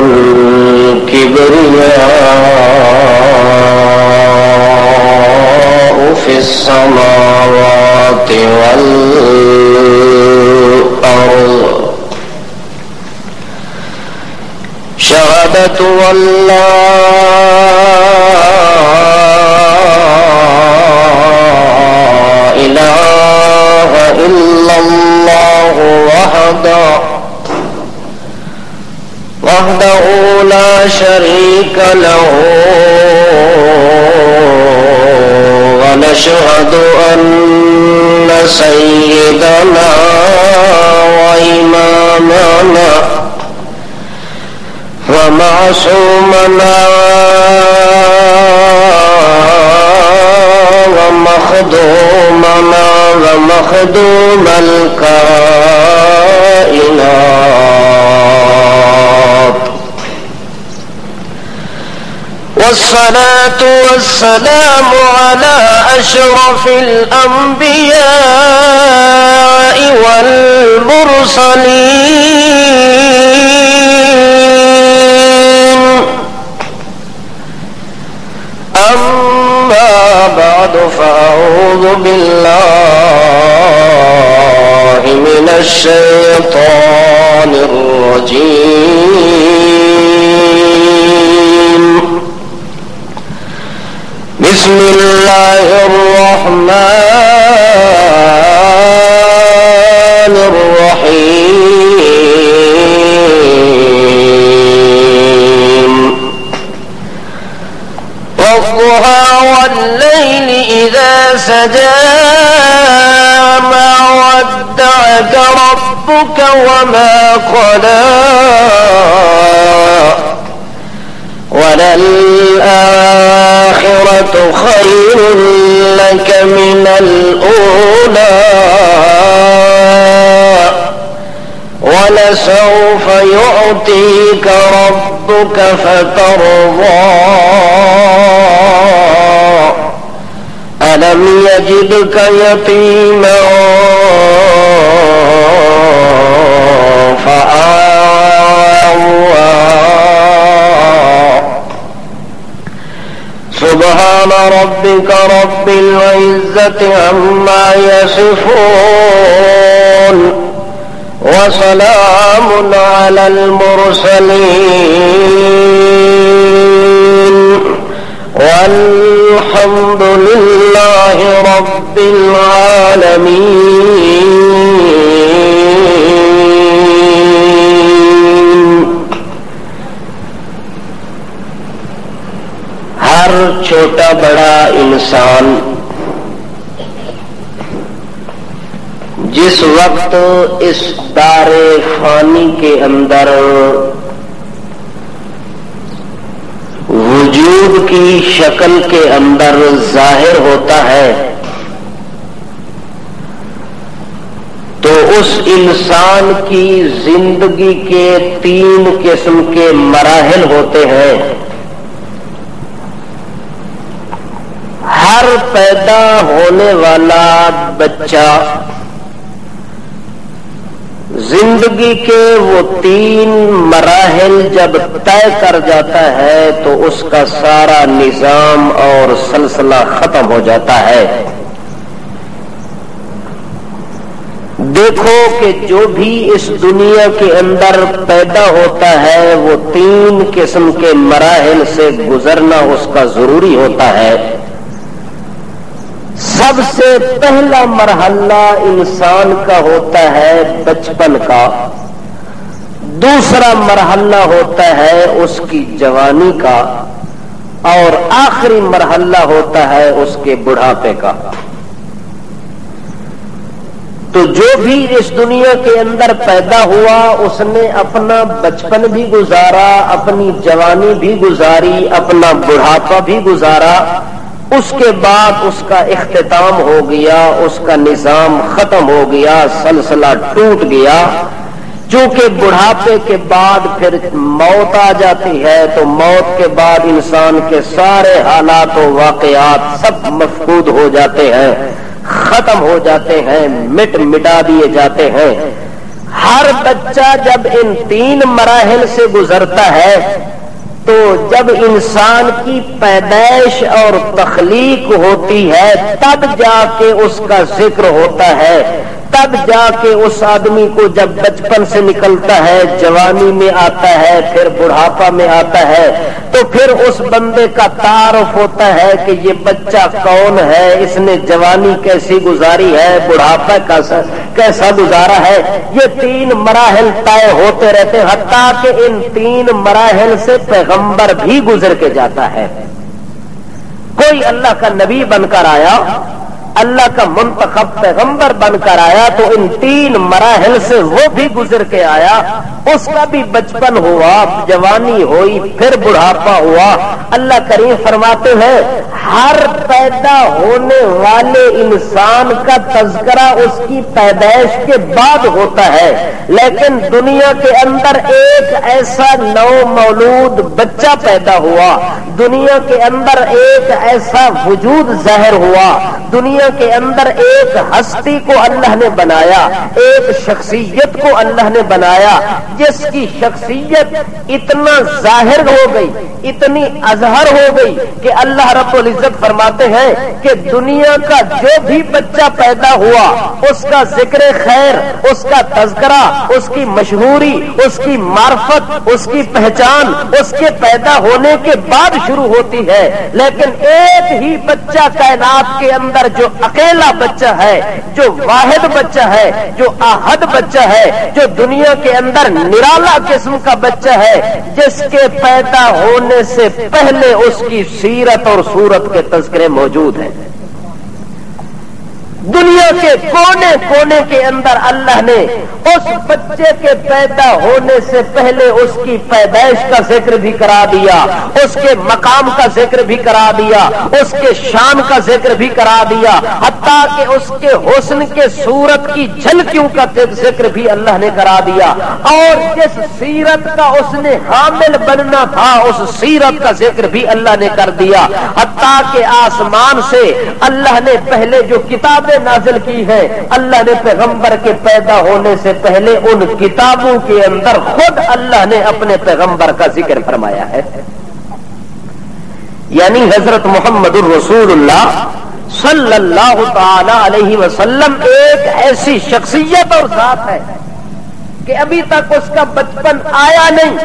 والكبرياء في السماوات والأرض شهادة أن لا إله إلا الله وحده لا شريك له ونشهد أن سيدنا وإمامنا ومعصومنا ومخدومنا ومخدوم الكائنات والصلاة والسلام على أشرف الأنبياء والمرسلين أما بعد فأعوذ بالله من الشيطان الرجيم بسم الله الرحمن الرحيم والضحى والليل إذا سجى ما ودعك ربك وما قلى وللآخرة خير لك من الأولى ولسوف يعطيك ربك فترضى ألم يجدك يتيما فآوى سبحان ربك رب العزة عما يصفون وسلام على المرسلين والحمد لله رب العالمين. ہر چھوٹا بڑا انسان جس وقت اس دار فانی کے اندر وجود کی شکل کے اندر ظاہر ہوتا ہے تو اس انسان کی زندگی کے 3 قسم کے مراحل ہوتے ہیں. ہر پیدا ہونے والا بچہ زندگی کے وہ 3 مراحل جب طے کر جاتا ہے تو اس کا سارا نظام اور سلسلہ ختم ہو جاتا ہے. دیکھو کہ جو بھی اس دنیا کے اندر پیدا ہوتا ہے وہ 3 قسم کے مراحل سے گزرنا اس کا ضروری ہوتا ہے. سب سے پہلا مرحلہ انسان کا ہوتا ہے بچپن کا، دوسرا مرحلہ ہوتا ہے اس کی جوانی کا، اور آخری مرحلہ ہوتا ہے اس کے بڑھاپے کا. تو جو بھی اس دنیا کے اندر پیدا ہوا اس نے اپنا بچپن بھی گزارا، اپنی جوانی بھی گزاری، اپنا بڑھاپا بھی گزارا. اس کے بعد اس کا اختتام ہو گیا، اس کا نظام ختم ہو گیا، سلسلہ ٹوٹ گیا. چونکہ بڑھاپے کے بعد پھر موت آ جاتی ہے تو موت کے بعد انسان کے سارے حالات و واقعات سب مفقود ہو جاتے ہیں، ختم ہو جاتے ہیں، مٹا دیے جاتے ہیں. ہر بچہ جب ان 3 مراحل سے گزرتا ہے تو جب انسان کی پیدائش اور تخلیق ہوتی ہے تب جا کے اس کا ذکر ہوتا ہے، تب جا کے اس آدمی کو جب بچپن سے نکلتا ہے، جوانی میں آتا ہے، پھر بڑھاپا میں آتا ہے، تو پھر اس بندے کا تعارف ہوتا ہے کہ یہ بچہ کون ہے، اس نے جوانی کیسی گزاری ہے، بڑھاپا کیسا گزارا ہے۔ یہ 3 مراحل طے ہوتے رہتے ہیں، حتیٰ کہ ان 3 مراحل سے پیغمبر بھی گزر کے جاتا ہے۔ کوئی اللہ کا نبی بن کر آیا، اللہ کا منتخب پیغمبر بن کر آیا تو ان 3 مراحل سے وہ بھی گزر کے آیا، اس کا بھی بچپن ہوا، جوانی ہوئی، پھر بڑھاپا ہوا۔ اللہ کریم فرماتے ہیں ہر پیدا ہونے والے انسان کا تذکرہ اس کی پیدائش کے بعد ہوتا ہے، لیکن دنیا کے اندر ایک ایسا نو مولود بچہ پیدا ہوا، دنیا کے اندر ایک ایسا وجود ظاہر ہوا، دنیا کے اندر ایک ہستی کو اللہ نے بنایا، ایک شخصیت کو اللہ نے بنایا، جس کی شخصیت اتنا ظاہر ہو گئی، اتنی اظہر ہو گئی کہ اللہ رب العزت فرماتے ہیں کہ دنیا کا جو بھی بچہ پیدا ہوا اس کا ذکر خیر، اس کا تذکرہ، اس کی مشہوری، اس کی معرفت، اس کی پہچان اس کے پیدا ہونے کے بعد شروع ہوتی ہے، لیکن ایک ہی بچہ کائنات کے اندر جو اکیلا بچہ ہے، جو واحد بچہ ہے، جو احد بچہ ہے، جو دنیا کے اندر نرالا قسم کا بچہ ہے، جس کے پیدا ہونے سے پہلے اس کی سیرت اور صورت کے تذکرے موجود ہیں۔ دنیا کے کونے کونے کے اندر اللہ نے اس بچے کے پیدا ہونے سے پہلے اس کی پیدائش کا ذکر بھی کرا دیا، اس کے مقام کا ذکر بھی کرا دیا، اس کے شان کا ذکر بھی کرا دیا، حتیٰ کہ اس کے حسن کے صورت کی جھلکیوں کا ذکر بھی اللہ نے کرا دیا، اور جس سیرت کا اس نے حامل بننا تھا اس سیرت کا ذکر بھی اللہ نے کر دیا، حتیٰ کہ آسمان سے اللہ نے پہلے جو کتابیں نازل کی ہے، اللہ نے پیغمبر کے پیدا ہونے سے پہلے ان کتابوں کے اندر خود اللہ نے اپنے پیغمبر کا ذکر فرمایا ہے۔ یعنی حضرت محمد الرسول اللہ صلی اللہ تعالی علیہ وسلم ایک ایسی شخصیت اور ذات ہے کہ ابھی تک اس کا بچپن آیا نہیں،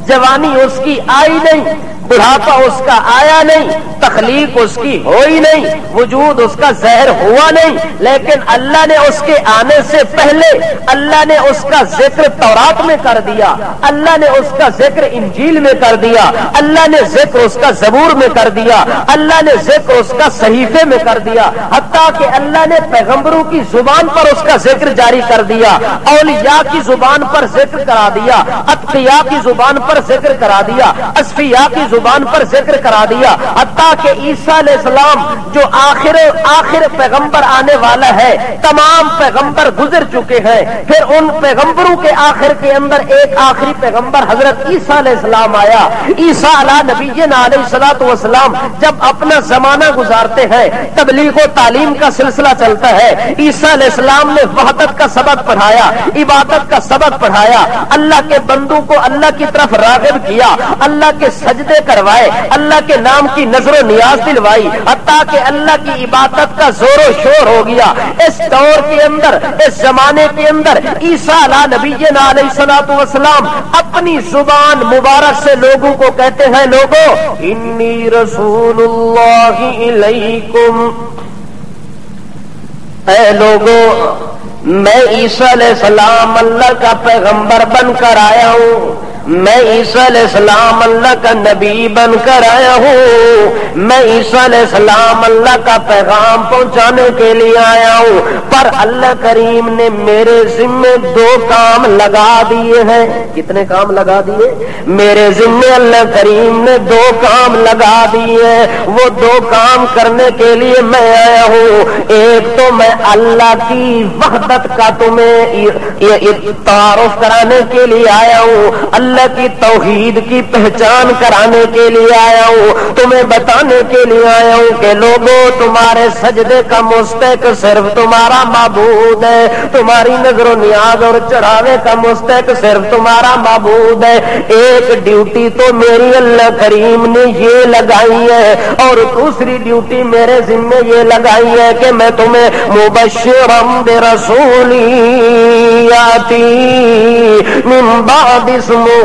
جوانی اس کی آئی نہیں، بڑھاپا اس کا آیا نہیں، تخلیق اس کی ہوئی نہیں، وجود اس کا ظاہر ہوا نہیں، لیکن اللہ نے اس کے آنے سے پہلے اللہ نے اس کا ذکر تورات میں کر دیا، اللہ نے اس کا ذکر انجیل میں کر دیا، اللہ نے ذکر اس کا زبور میں کر دیا، اللہ نے ذکر اس کا صحیفے میں کر دیا، حتیٰ کہ اللہ نے پیغمبروں کی زبان پر اس کا ذکر جاری کر دیا، اولیاء کی زبان پر ذکر کرا دیا، اتقیاء کی زبان پر ذکر کرا دیا، اصفیاء کی زبان پر ذکر کرا دیا، حتیٰ کہ عیسیٰ علیہ السلام جو آخر پیغمبر آنے والا ہے، تمام پیغمبر گزر چکے ہیں، پھر ان پیغمبروں کے آخر کے اندر ایک آخری پیغمبر حضرت عیسیٰ علیہ السلام آیا۔ عیسیٰ علیہ نبینا علیہ الصلوۃ والسلام جب اپنا زمانہ گزارتے ہیں، تبلیغ و تعلیم کا سلسلہ چلتا ہے، عیسیٰ علیہ السلام نے وحدت کا سبق پڑھایا، عبادت کا سبق پڑھایا، اللہ کے بندوں کو اللہ کی طرف راغب کیا، اللہ کے سجدے کروائے، اللہ کے نام کی نظر و نیاز دلوائی، حتیٰ کہ اللہ کی عبادت کا زور و شور ہو گیا۔ اس دور کے اندر، اس زمانے کے اندر عیسیٰ علیہ نبینا علیہ الصلوۃ والسلام اپنی زبان مبارک سے لوگوں کو کہتے ہیں، لوگو انی رسول اللہ الیکم، اے لوگو میں عیسیٰ علیہ السلام اللہ کا پیغمبر بن کر آیا ہوں، میں عیسیٰ علیہ السلام اللہ کا نبی بن کر آیا ہوں، میں عیسیٰ علیہ السلام اللہ کا پیغام پہنچانے کے لیے آیا ہوں، پر اللہ کریم نے میرے ذمے 2 کام لگا دیے ہیں۔ کتنے کام لگا دیے؟ میرے ذمے اللہ کریم نے 2 کام لگا دیے ہیں، وہ 2 کام کرنے کے لیے میں آیا ہوں۔ ایک تو میں اللہ کی وحدت کا تمہیں تعارف کرانے کے لیے آیا ہوں، اللہ اللہ کی توحید کی پہچان کرانے کے لیے آیا ہوں، تمہیں بتانے کے لیے آیا ہوں کہ لوگوں تمہارے سجدے کا مستحق صرف تمہارا معبود ہے، تمہاری نظر و نیاز اور چڑھاوے کا مستحق صرف تمہارا معبود ہے۔ ایک ڈیوٹی تو میری اللہ کریم نے یہ لگائی ہے اور دوسری ڈیوٹی میرے ذمہ یہ لگائی ہے کہ میں تمہیں مبشرم برسول یاتی من بعد اسمہ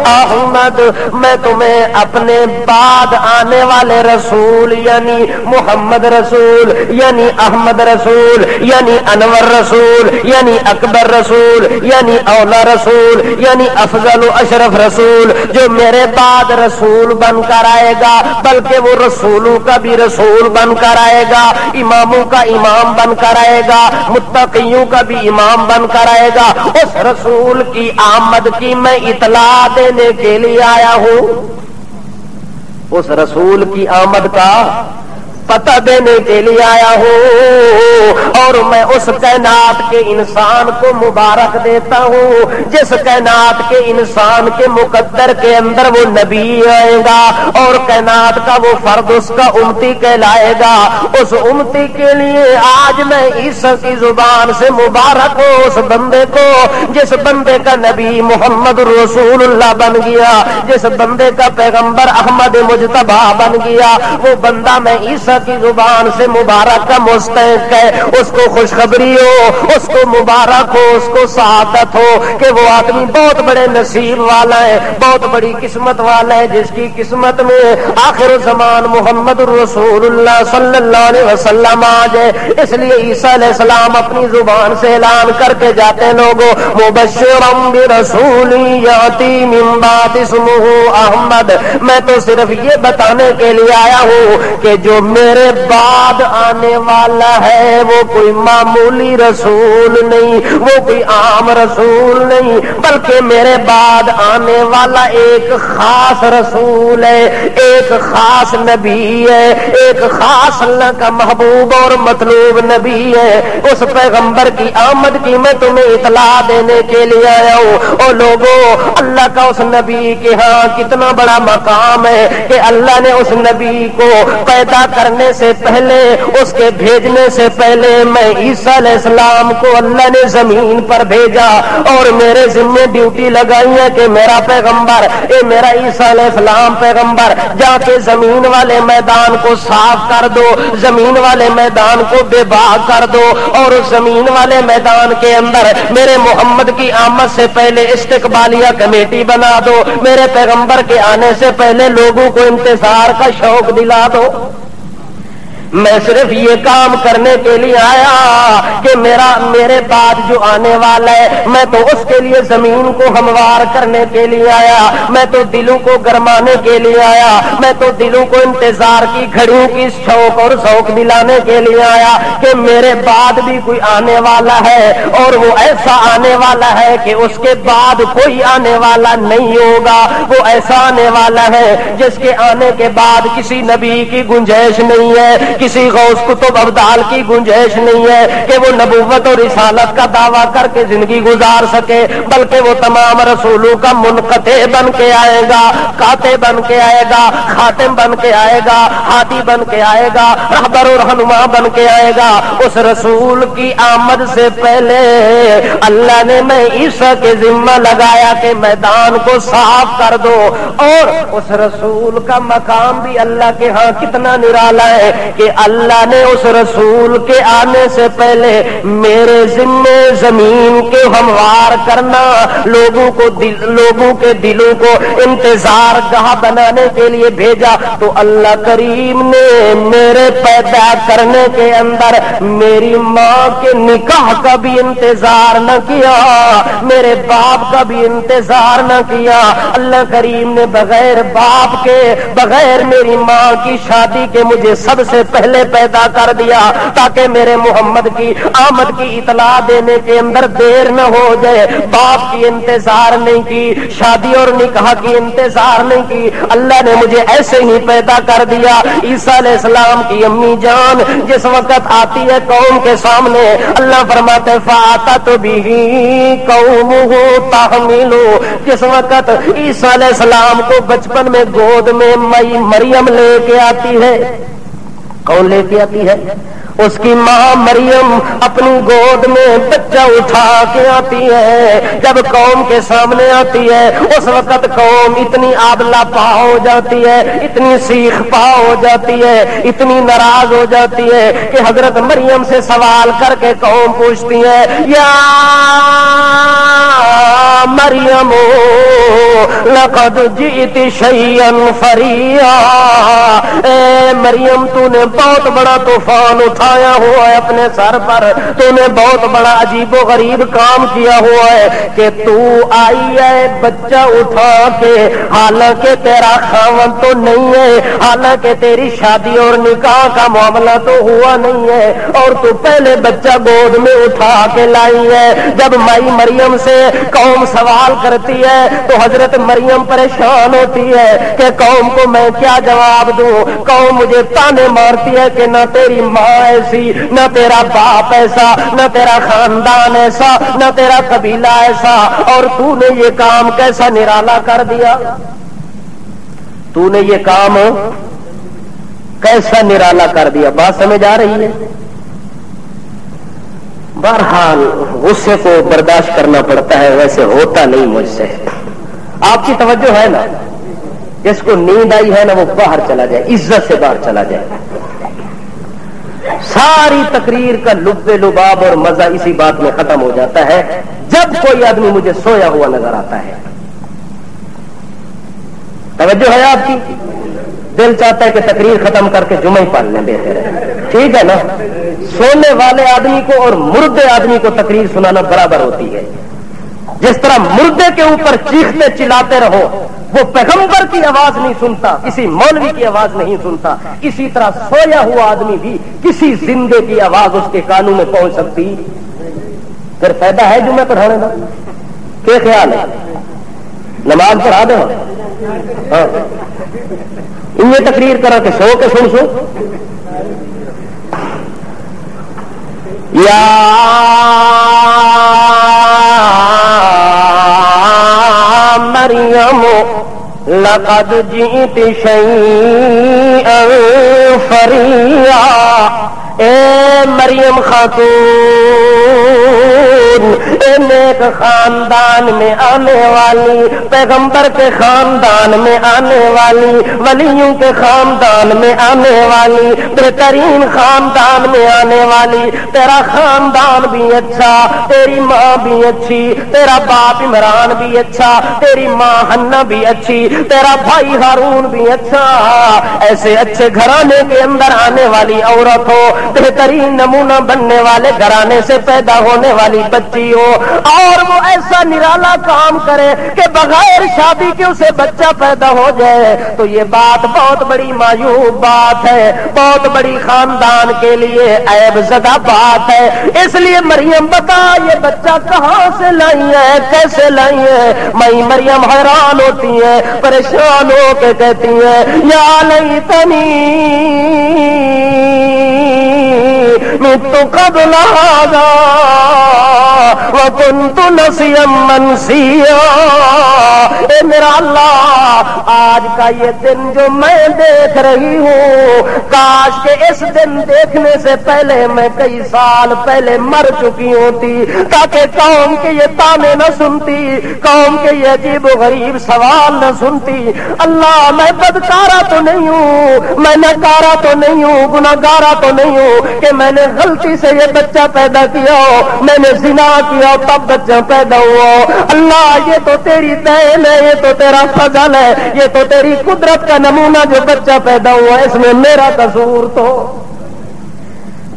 احمد، میں تمہیں اپنے بعد آنے والے رسول یعنی محمد رسول یعنی احمد رسول یعنی انور رسول یعنی اکبر رسول یعنی اولا رسول یعنی افضل و اشرف رسول جو میرے بعد رسول بن کر آئے گا، بلکہ وہ رسولوں کا بھی رسول بن کر آئے گا، اماموں کا امام بن کر آئے گا، متقیوں کا بھی امام بن کر آئے گا، اس رسول کی آمد کی میں اطلاع دینے کے لیے آیا ہوں، اس رسول کی آمد کا پتہ دینے کے لیے آیا ہوں، اور میں اس کائنات کے انسان کو مبارک دیتا ہوں جس کائنات کے انسان کے مقدر کے اندر وہ نبی آئے گا اور کائنات کا وہ فرد اس کا امتی کہلائے گا۔ اس امتی کے لیے آج میں عیسیٰ کی زبان سے مبارک ہوں اس بندے کو جس بندے کا نبی محمد رسول اللہ بن گیا، جس بندے کا پیغمبر احمد مجتبی بن گیا، وہ بندہ میں عیسیٰ کی زبان سے مبارک کا مستحق ہے۔ اس کو خوشخبری ہو، اس کو مبارک ہو، اس کو سعادت ہو کہ وہ آدمی بہت بڑے نصیب والا ہے، بہت بڑی قسمت والا ہے جس کی قسمت میں آخر زمان محمد رسول اللہ صلی اللہ علیہ وسلم آ جائے۔ اس لیے عیسیٰ علیہ السلام اپنی زبان سے اعلان کر کے جاتے ہیں لوگوں مبشرم برسول یاتی من بعد اسمہ احمد، میں تو صرف یہ بتانے کے لیے آیا ہوں کہ جو میرے بعد آنے والا ہے وہ کوئی معمولی رسول نہیں، وہ کوئی عام رسول نہیں، بلکہ میرے بعد آنے والا ایک خاص رسول ہے، ایک خاص نبی ہے، ایک خاص اللہ کا محبوب اور مطلوب نبی ہے۔ اس پیغمبر کی آمد کی میں تمہیں اطلاع دینے کے لیے آیا ہوں۔ اور لوگوں اللہ کا اس نبی کے ہاں کتنا بڑا مقام ہے کہ اللہ نے اس نبی کو پیدا کرنے سے پہلے، اس کے بھیجنے سے پہلے میں عیسیٰ علیہ السلام کو اللہ نے زمین پر بھیجا اور میرے ذمہ ڈیوٹی لگائی ہے کہ میرا پیغمبر میرا عیسیٰ علیہ السلام پیغمبر جا کے زمین والے میدان کو صاف کر دو، زمین والے میدان کو بے باغ کر دو، اور اس زمین والے میدان کے اندر میرے محمد کی آمد سے پہلے استقبالیہ کمیٹی بنا دو، میرے پیغمبر کے آنے سے پہلے لوگوں کو انتظار کا شوق دلا دو۔ میں صرف یہ کام کرنے کے لیے آیا کہ میرے بعد جو آنے والا ہے میں تو اس کے لیے زمین کو ہموار کرنے کے لیے آیا، میں تو دلوں کو گرمانے کے لیے آیا، میں تو دلوں کو انتظار کی گھڑیوں کی شوق اور ذوق دلانے کے لیے آیا کہ میرے بعد بھی کوئی آنے والا ہے، اور وہ ایسا آنے والا ہے کہ اس کے بعد کوئی آنے والا نہیں ہوگا، وہ ایسا آنے والا ہے جس کے آنے کے بعد کسی نبی کی گنجائش نہیں ہے، کسی غوث کتب ابدال کی گنجائش نہیں ہے کہ وہ نبوت اور رسالت کا دعویٰ کر کے زندگی گزار سکے، بلکہ وہ تمام رسولوں کا منقطع بن کے آئے گا، قاطع بن کے آئے گا، خاتم بن کے آئے گا، ہادی بن کے آئے گا، رہبر اور رہنما بن کے آئے گا۔ اس رسول کی آمد سے پہلے اللہ نے میں عیسیٰ کے ذمہ لگایا کہ میدان کو صاف کر دو، اور اس رسول کا مقام بھی اللہ کے ہاں کتنا نرالا ہے کہ اللہ نے اس رسول کے آنے سے پہلے میرے ذمے زمین کے ہموار کرنا، لوگوں کے دلوں کو انتظار گاہ بنانے کے لیے بھیجا، تو اللہ کریم نے میرے پیدا کرنے کے اندر میری ماں کے نکاح کا بھی انتظار نہ کیا، میرے باپ کا بھی انتظار نہ کیا، اللہ کریم نے بغیر باپ کے، بغیر میری ماں کی شادی کے مجھے سب سے پہلے پہلے پیدا کر دیا تاکہ میرے محمد کی آمد کی اطلاع دینے کے اندر دیر نہ ہو جائے. باپ کی انتظار نہیں کی, شادی اور نکاح کی انتظار نہیں کی, اللہ نے مجھے ایسے ہی پیدا کر دیا. عیسیٰ علیہ السلام کی امی جان جس وقت آتی ہے قوم کے سامنے, اللہ فرماتے فَأَتَتْ بِهِ قَوْمُهُ تَحْمِلُهُ, جس وقت عیسیٰ علیہ السلام کو بچپن میں گود میں مریم لے کے آتی ہے. کون لے کے آتی ہے؟ اس کی ماں مریم اپنی گود میں بچہ اٹھا کے آتی ہے. جب قوم کے سامنے آتی ہے اس وقت قوم اتنی آبلا پا ہو جاتی ہے, اتنی سیخ پا ہو جاتی ہے, اتنی ناراض ہو جاتی ہے کہ حضرت مریم سے سوال کر کے قوم پوچھتی ہے یا مریم لقد جئت شیئا فریا, اے مریم تو نے بہت بڑا طوفان اٹھایا ہوا ہے اپنے سر پر, تو نے بہت بڑا عجیب و غریب کام کیا ہوا ہے کہ تو آئی ہے بچہ اٹھا کے, حالانکہ تیرا خاوند تو نہیں ہے, حالانکہ تیری شادی اور نکاح کا معاملہ تو ہوا نہیں ہے, اور تو پہلے بچہ گود میں اٹھا کے لائی ہے. جب مائی مریم سے قوم سوال کرتی ہے تو حضرت مریم پریشان ہوتی ہے کہ قوم کو میں کیا جواب دوں. قوم مجھے تانے مارتی ہے کہ نہ تیری ماں ایسی, نہ تیرا باپ ایسا, نہ تیرا خاندان ایسا, نہ تیرا قبیلہ ایسا, اور تو نے یہ کام کیسا نرالا کر دیا, تو نے یہ کام کیسا نرالا کر دیا. بات سمجھ آ رہی ہے؟ بہرحال غصے کو برداشت کرنا پڑتا ہے, ویسے ہوتا نہیں مجھ سے. آپ کی توجہ ہے نا, جس کو نیند آئی ہے نا وہ باہر چلا جائے, عزت سے باہر چلا جائے. ساری تقریر کا لب لباب اور مزہ اسی بات میں ختم ہو جاتا ہے جب کوئی آدمی مجھے سویا ہوا نظر آتا ہے. توجہ ہے آپ کی؟ دل چاہتا ہے کہ تقریر ختم کر کے جمعہ ہی پڑھ لیں, بہتر ہے. ٹھیک ہے نا؟ سونے والے آدمی کو اور مردے آدمی کو تقریر سنانا برابر ہوتی ہے. جس طرح مردے کے اوپر چیختے چلاتے رہو, وہ پیغمبر کی آواز نہیں سنتا, کسی مولوی کی آواز نہیں سنتا, اسی طرح سویا ہوا آدمی بھی کسی زندے کی آواز اس کے کانوں میں پہنچ سکتی. پھر فائدہ ہے جمعہ پڑھانے کا؟ کیا خیال ہے؟ نماز پڑھا دیں ہاں, یہ تقریر کرا کے سو کے سن سو. یا مریم لقد جئت شیئا فریا, اے مریم خاتون, اے نیک خاندان میں آنے والی, پیغمبر کے خاندان میں آنے والی, ولیوں کے خاندان میں آنے والی, بہترین خاندان میں آنے والی. تیرا خاندان بھی اچھا, تیری ماں بھی اچھی, تیرا باپ عمران بھی اچھا, تیری ماں حنا بھی اچھی, تیرا بھائی ہارون بھی اچھا. ایسے اچھے گھرانے کے اندر آنے والی عورت ہو, بہترین نمونہ بننے والے گھرانے سے پیدا ہونے والی بچی ہو, اور وہ ایسا نرالا کام کرے کہ بغیر شادی کے اسے بچہ پیدا ہو جائے, تو یہ بات بہت بڑی معیوب بات ہے, بہت بڑی خاندان کے لیے عیب زدہ بات ہے. اس لیے مریم بتا یہ بچہ کہاں سے لائی ہے, کیسے لائی ہے؟ مائی مریم حیران ہوتی ہے, پریشان ہو کے کہتی ہے یا لیتنی مت قبل هذا وكنت نسيا منسيا. اے میرا اللہ, آج کا یہ دن جو میں دیکھ رہی ہوں, کاش کہ اس دن دیکھنے سے پہلے میں کئی سال پہلے مر چکی ہوتی, تاکہ قوم کے یہ تانے نہ سنتی, قوم کے یہ عجیب و غریب سوال نہ سنتی. اللہ میں بدکارا تو نہیں ہوں, میں ناکارا تو نہیں ہوں, گناہگارا تو نہیں ہوں کہ میں نے غلطی سے یہ بچہ پیدا کیا ہو, میں نے زنا کیا ہو تب بچہ پیدا ہوا ہو. اللہ یہ تو تیری دین ہے, یہ تو تیرا فضل ہے, یہ تو تیری قدرت کا نمونہ جو بچہ پیدا ہوا, اس میں میرا قصور تو.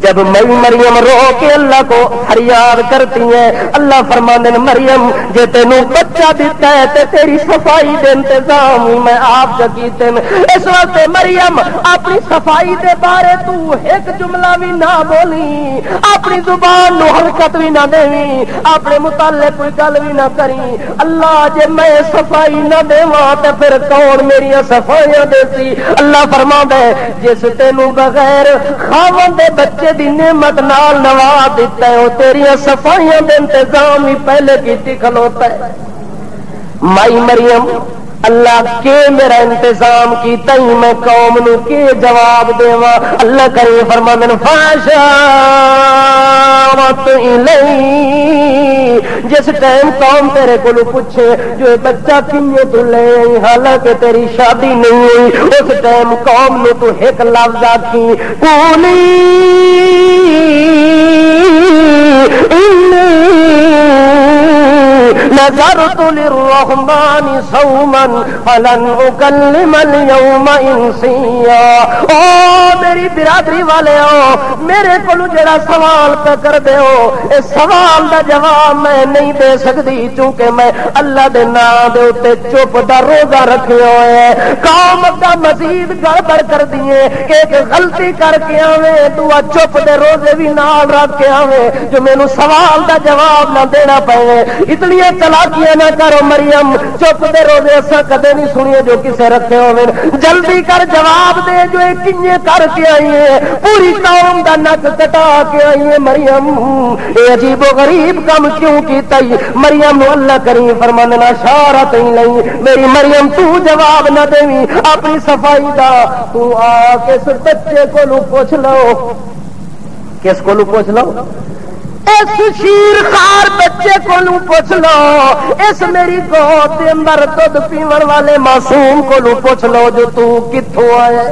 جب مریم رو کے اللہ کو فریاد کرتی ہیں، اللہ فرماندے نے مریم جے تینوں بچہ دیتا ہے تے تیری صفائی دے انتظام میں آپ جو کیتے ہیں۔ اس واسطے مریم اپنی صفائی دے بارے تو ایک جملہ بھی نہ بولی، اپنی زبان نو حرکت بھی نہ دیویں، اپنے متعلق کوئی گل بھی نہ کری۔ اللہ جے میں صفائی نہ دیواں تے پھر کون میری صفائیاں دیسی؟ اللہ فرماندا ہے جس تینوں بغیر خاوند دے بچے دی نعمت نال نواز دیتا ہے وہ تیری صفائیاں دے انتظام ہی پہلے کیتی کھلوتا ہے۔ مائی مریم اللہ کے میرا انتظام کیتا ہی میں قوم نو کے جواب دیواں؟ اللہ کریم فرماندے نے فاشارت الی، جس ٹائم قوم تیرے کو پوچھے جو بچہ کیوں تو لے آئی حالانکہ تیری شادی نہیں ہوئی، اس ٹائم قوم نو تو ایک لفظ آکھی قولی نذرت للرحمن صوما فلن اکلم اليوم انسیا۔ او میری برادری والے ہو، میرے کو جڑا سوال پہ کر دے ہو اس سوال دا جواب میں نہیں دے سکتی، چونکہ میں اللہ دے نام دے اوتے چپ دا روزہ رکھے ہوئے ہے۔ قوم دا مزید گڑبڑ کر دیے کہ ایک غلطی کر کے آویں تو چپ دے روزے بھی نال رکھ کے آویں جو مینوں سوال دا جواب نہ دینا پے۔ اتنی چلاکیاں نہ کرو مریم، چپ دے روزے اساں کدے نہیں سنیے جو کسے رکھے ہوئے، جلدی کر جواب دے جو کنجے کر کے آئی ہے، پوری قوم دا نک کٹا کے آئی ہے مریم، اے عجیب و غریب کم کیوں کیتا ہی؟ مریم نو اللہ کریم فرماندے نا اشارت ہی نہیں، میری مریم تو جواب نہ دیویں اپنی صفائی دا، تو آ کے اس بچے کو پوچھ لو۔ کس کو پوچھ لو؟ اس شیر خار بچے کو پوچھ لو، اس میری گود کے اندر دودھ پیون والے معصوم کو پوچھ لو جو تو کتوں آئے۔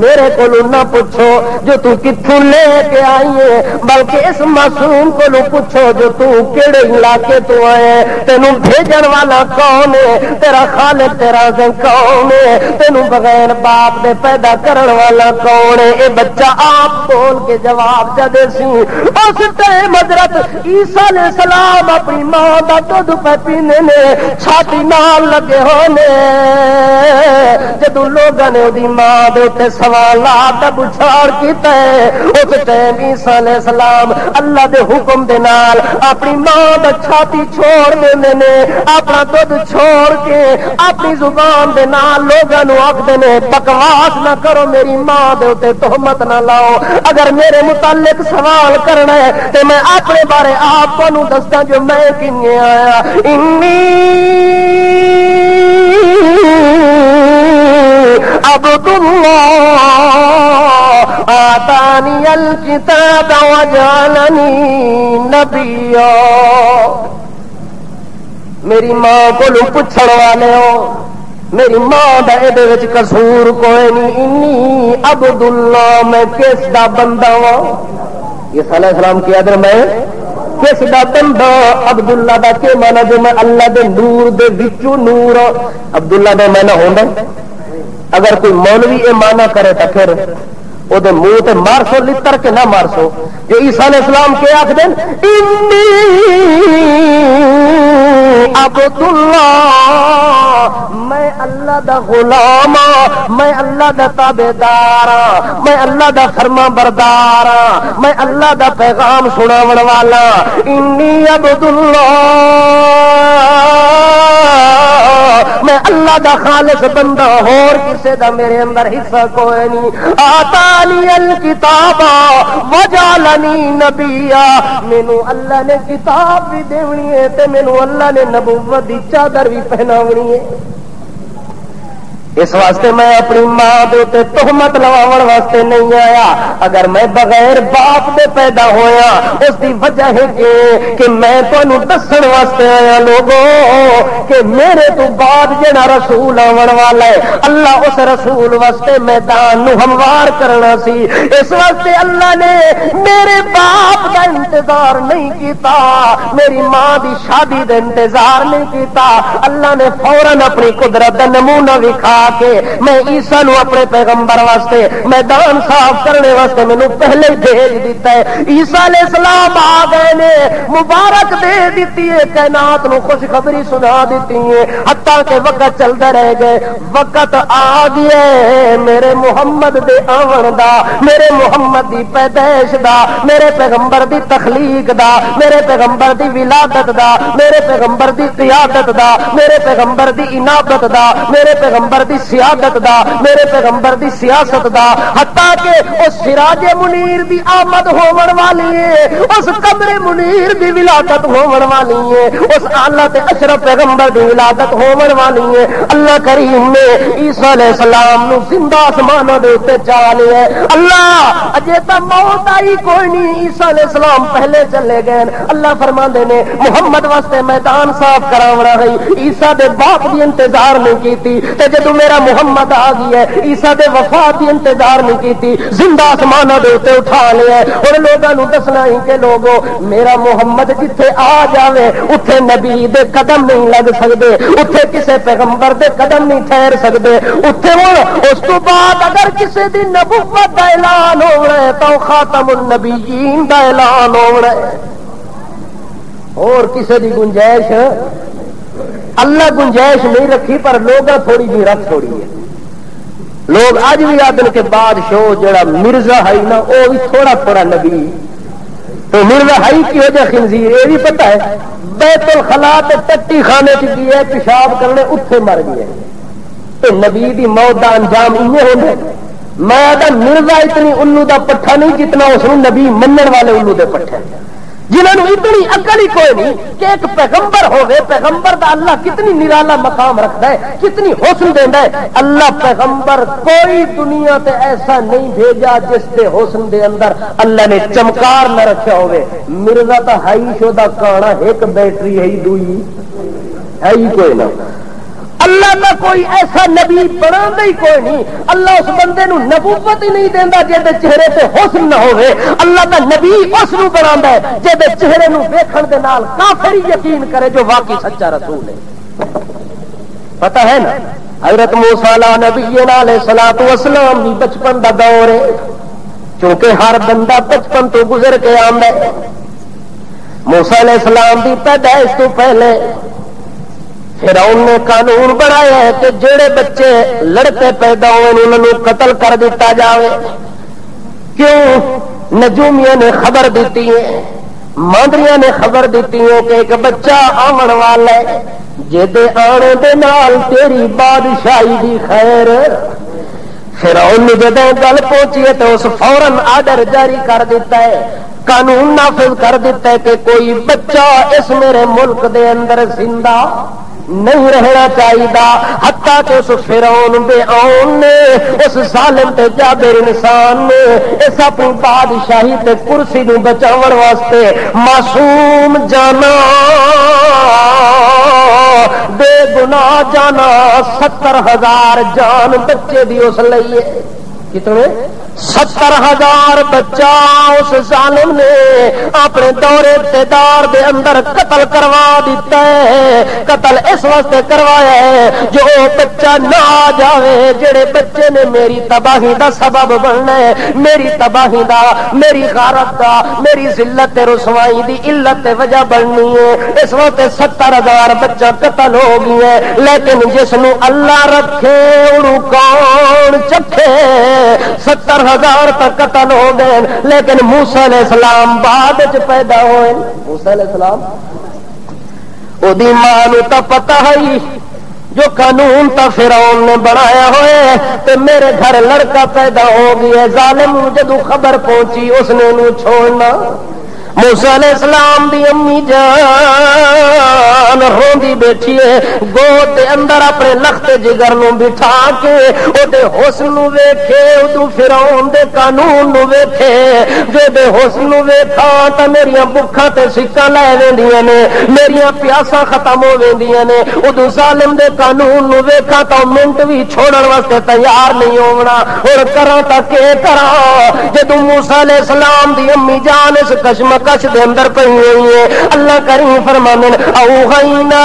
میرے کو نہ پوچھو جو تو کتوں لے کے آئی ہے، بلکہ اس معصوم کو پوچھو جو تو کیڑے علاقے تو آئے، تینوں بھیجن والا کون ہے، تیرا خالق تیرا کون ہے، تینوں بغیر باپ دے پیدا کرن والا کون ہے؟ اے بچہ آپ بول کے جواب جا دے سی۔ اس ٹائم حضرت عیسیٰ علیہ السلام اپنی ماں دا دودھ پہ پینے نے چھاتی نال لگے ہونے، جدوں لوگاں نے دی ماں دے سوالات بچھاڑ کیتا ہے، اس ٹائم عیسیٰ علیہ السلام اللہ دے حکم دے نال اپنی ماں دا چھاتی چھوڑ دیندے نے، اپنا دودھ چھوڑ کے اپنی زبان دے نال لوگاں نو آکھدے نے بکواس نہ کرو، میری ماں دے اوتے تہمت نہ لاؤ، اگر میرے متعلق سوال کرنا ہے تے میں اپنے بارے آپ کو دسدا جو میں کیویں آیا۔ عبد اللہ آتانی الکتاب وجعلنی نبیا۔ میری ماں کو پوچھن والے ہو، میری ماں دا اے وچ قصور کوئی نہیں، انی عبد اللہ میں کس دا بندہ ہوں؟ یہ صلی اللہ علیہ وسلم کی ادر میں کس دا بندہ؟ عبداللہ دا کے مانا جو میں اللہ دے نور دے وچوں نور، عبداللہ دا مانا ہوندا۔ اگر کوئی مولوی یہ مانا کرے تو پھر وہ منہ تے مارسو لتر کے نہ مارسو، جو عیسیٰ علیہ السلام کے آخ دین انی عبداللہ، میں اللہ دا غلام، میں اللہ دا تابعدار، میں اللہ دا فرما بردار، میں اللہ دا پیغام سناون والا، انی عبداللہ، میں اللہ دا خالص بندہ، اور کسے دا میرے اندر حصہ کوئی نہیں۔ آتانی الکتاب وجعلنی نبیا، مینوں اللہ نے کتاب بھی دینی ہے تے مینوں اللہ نے نبوت دی چادر بھی پہناونی ہے۔ اس واسطے میں اپنی ماں دے تے تہمت لواون واسطے نہیں آیا، اگر میں بغیر باپ دے پیدا ہویا اس دی وجہ ہے کہ میں تانوں دسن واسطے آیا لوگوں کہ میرے تو بعد جڑا رسول آون والا ہے اللہ اس رسول واسطے میدان نو ہموار کرنا سی۔ اس واسطے اللہ نے میرے باپ دا انتظار نہیں کیتا، میری ماں دی شادی دا انتظار نہیں کیتا، اللہ نے فوراً اپنی قدرت دا نمونہ وکھا کے میں عیسیٰ نو اپنے پیغمبر واسطے میدان صاف کرنے واسطے مینوں پہلے بھیج دیتا ہے. عیسیٰ علیہ السلام آ گئے نے, مبارک دے دیتی ہے, کائنات نو خوشخبری سنا دیتی ہے, حتیٰ کہ وقت چلتا رہ گئے. وقت آ گیا میرے محمد دے آون دا, میرے محمد دی پیدائش دا, میرے پیغمبر دی تخلیق دا, میرے پیغمبر دی ولادت دا, میرے پیغمبر دی قیادت دا, میرے پیغمبر دی انابت دا, میرے پیغمبر دی سیادت دا, میرے پیغمبر دی سیاست دا, حتیٰ کہ اس سراج منیر دی آمد ہون والی ہے, اس قمر منیر دی ولادت ہون والی ہے, اس اعلیٰ تے اشرف پیغمبر دی ولادت ہون والی ہے. اللہ کریم نے عیسیٰ علیہ السلام نو زندہ آسمانوں دے اوتے چا لیا. اللہ اجے تا موت آئی کوئی نہیں, عیسیٰ علیہ السلام پہلے چلے گئے. اللہ فرماندے نے محمد واسطے میدان صاف کراونا گئی, عیسیٰ دے باپ دی انتظار نہیں کیتی, تے جدوں میرا محمد آ گئی ہے عیسیٰ دے وفات دی انتظار نہیں کیتی, زندہ آسمانوں دے اوتے اٹھا لیا. اور لوگاں نو دسنا ہی کہ لوگو میرا محمد جتھے آ جاوے اوتھے نبی دے قدم نہیں لگ سکدے, اوتھے کسے پیغمبر دے قدم نہیں ٹھہر سکدے, اوتھے ہن اس تو بعد اگر کسے دی نبوت دا اعلان ہونا ہے تو خاتم النبیین دا اعلان ہونا ہے. اور کسے دی گنجائش اللہ گنجائش نہیں رکھی, پر لوگ تھوڑی جی رکھ چھوڑی ہے. لوگ اج بھی آدن کے بعد شو جڑا مرزا ہے نا وہ بھی تھوڑا تھوڑا نبی, تو مرزا ہے کی وجہ خنزیر یہ بھی پتہ ہے, بیت الخلا ٹٹی خانے چ گیا پیشاب کرنے اتنے مر گیا. تو نبی دی موت دا انجام یہ ہونا. میں آدھا مرزا اتنی الو دا پٹھا نہیں جتنا اس نبی منن والے الو دے پٹھے, جنہوں نے اتنی عقل ہی کوئی نہیں کہ ایک پیغمبر ہوگے. پیغمبر دا اللہ کتنی نرالا مقام رکھتا ہے, کتنی حسن دینا ہے. اللہ پیغمبر کوئی دنیا تے ایسا نہیں بھیجا جس دے حسن دے اندر اللہ نے چمکار نہ رکھا ہوئے. مرزا تا ہائی شو دا کانا ایک بیٹری ہے دوئی ہے ہی کوئی نہ. اللہ کا کوئی ایسا نبی بنا ہی کوئی نہیں. اللہ اس بندے نو نبوت ہی نہیں دینا جے چہرے تے حسن نہ ہوئے. اللہ کا نبی اس نو بنا ہے جے چہرے نو ویکھن دے نال کافر یقین کرے جو واقعی سچا رسول ہے. پتہ ہے نا حضرت موسیٰ نبینا علیہ الصلوۃ والسلام بھی بچپن دا دور ہے, چونکہ ہر بندہ بچپن تو گزر کے آندا ہے. موسیٰ علیہ السلام دی پیدائش تو پہلے فرعون نے قانون بنایا ہے کہ جڑے بچے لڑکے پیدا ہوئے انہوں قتل کر دیتا جاوے. کیوں؟ نجومیاں نے خبر دیتی ہے, ماندریاں نے خبر دیتی ہے کہ ایک بچہ آمن والا ہے جدے آنے دے نال تیری بادشاہی دی خیر. فرعون نے جدے گل پہنچی ہے تو اس فوراً آرڈر جاری کر دیتا ہے, قانون نافذ کر دیتا ہے کہ کوئی بچہ اس میرے ملک دے اندر زندہ نہیں رہنا چاہیے. حتیٰ کہ اس فرعون بے آن نے, اس ظالم تے جابر انسان نے اس اپنی بادشاہی تے کرسی نو بچاون واسطے معصوم جانا بے گناہ جانا 70,000 جان بچے دی اس لئیے. کتنے 70,000 بچہ اس ظالم نے اپنے دور اقتدار دے اندر قتل کروا دیتا ہے. قتل اس واسطے کروایا ہے جو بچہ نہ آ جاوے جڑے بچے نے میری تباہی دا سبب بننا ہے, میری تباہی دا, میری غارت دا, میری ذلت رسوائی دی علت وجہ بننی ہے. اس واسطے 70,000 بچہ قتل ہو گئی ہے. لیکن جس نو اللہ رکھے انہوں کون چکھے. 70,000 تک قتل ہو گئے, لیکن موسیٰ علیہ السلام بعد پیدا ہوئے. موسیٰ علیہ السلام او دی ماں نو تا پتہ ہے جو قانون تا فرعون نے بنایا ہوئے تے میرے گھر لڑکا پیدا ہو گیا. ظالم جدو خبر پہنچی اس نے نو چھوڑنا. موسیٰ علیہ السلام دی امی جان روندی بیٹھی ہے, گود دے اندر اپنے لخت جگر نو بٹھا کے او دے حسن نو ویکھے, ادو فرعون دے قانون نو ویکھے. جو دے حسن نو ویکھا تا میریاں بکھاں تے سکاں لے ویندیاں نے, میریاں پیاساں ختم ہو ویندیاں نے. ادو ظالم دے قانون نو ویکھا تا منٹ بھی چھوڑن واسطے تیار نہیں ہونا. اور کراں تا کہ کراں جدوں موسیٰ علیہ السلام دی امی جان اس کش دے اندر پئی ہوئی ہے. اللہ کریم فرماندے اوحینا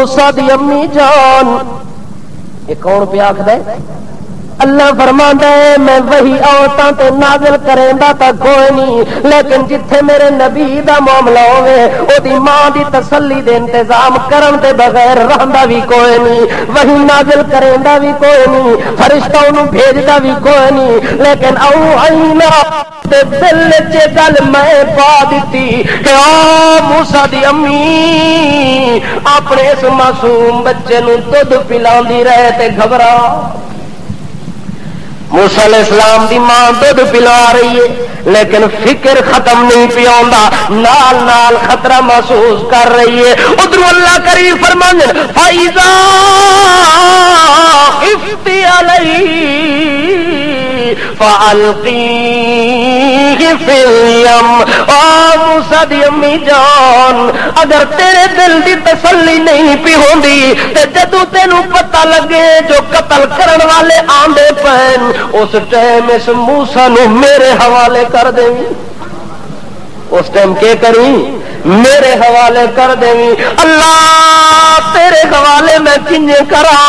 موسیٰ دی امی جان یہ کون پہ آکھدا ہے؟ اللہ فرماندا ہے میں وہی عورتاں تے نازل کریندا تا کوئی نہیں، لیکن جتھے میرے نبی دا معاملہ ہوے او دی ماں دی تسلی دے انتظام کرن دے بغیر رہندا بھی کوئی نہیں، وہی نازل کریندا بھی کوئی نہیں، فرشتہ انہوں بھیجدا بھی کوئی نہیں، لیکن او عینا تے دل وچ گل میں پا دتی کہ او موسیٰ دی امی اپنے اس معصوم بچے نوں دودھ پلاندی رہے تے گھبرا۔ موسیٰ علیہ السلام دی ماں دودھ پلا رہی ہے لیکن فکر ختم نہیں پیا، نال نال خطرہ محسوس کر رہی ہے۔ ادھر اللہ کریم فرماندے فَإِذَا خِفْتِ عَلَيْهِ فَأَلْقِيهِ فِي الْيَمِّ۔ او موسیٰ دی امی جان اگر تیرے دل دی تسلی نہیں پی ہوندی تے جدوں تینوں پتہ لگے جو قتل کرن والے آندے پین اس ٹائم اس موسیٰ نو میرے حوالے کر دیں، اس ٹائم کیا کریں؟ میرے حوالے کر دیں۔ اللہ تیرے حوالے میں کنجے کرا،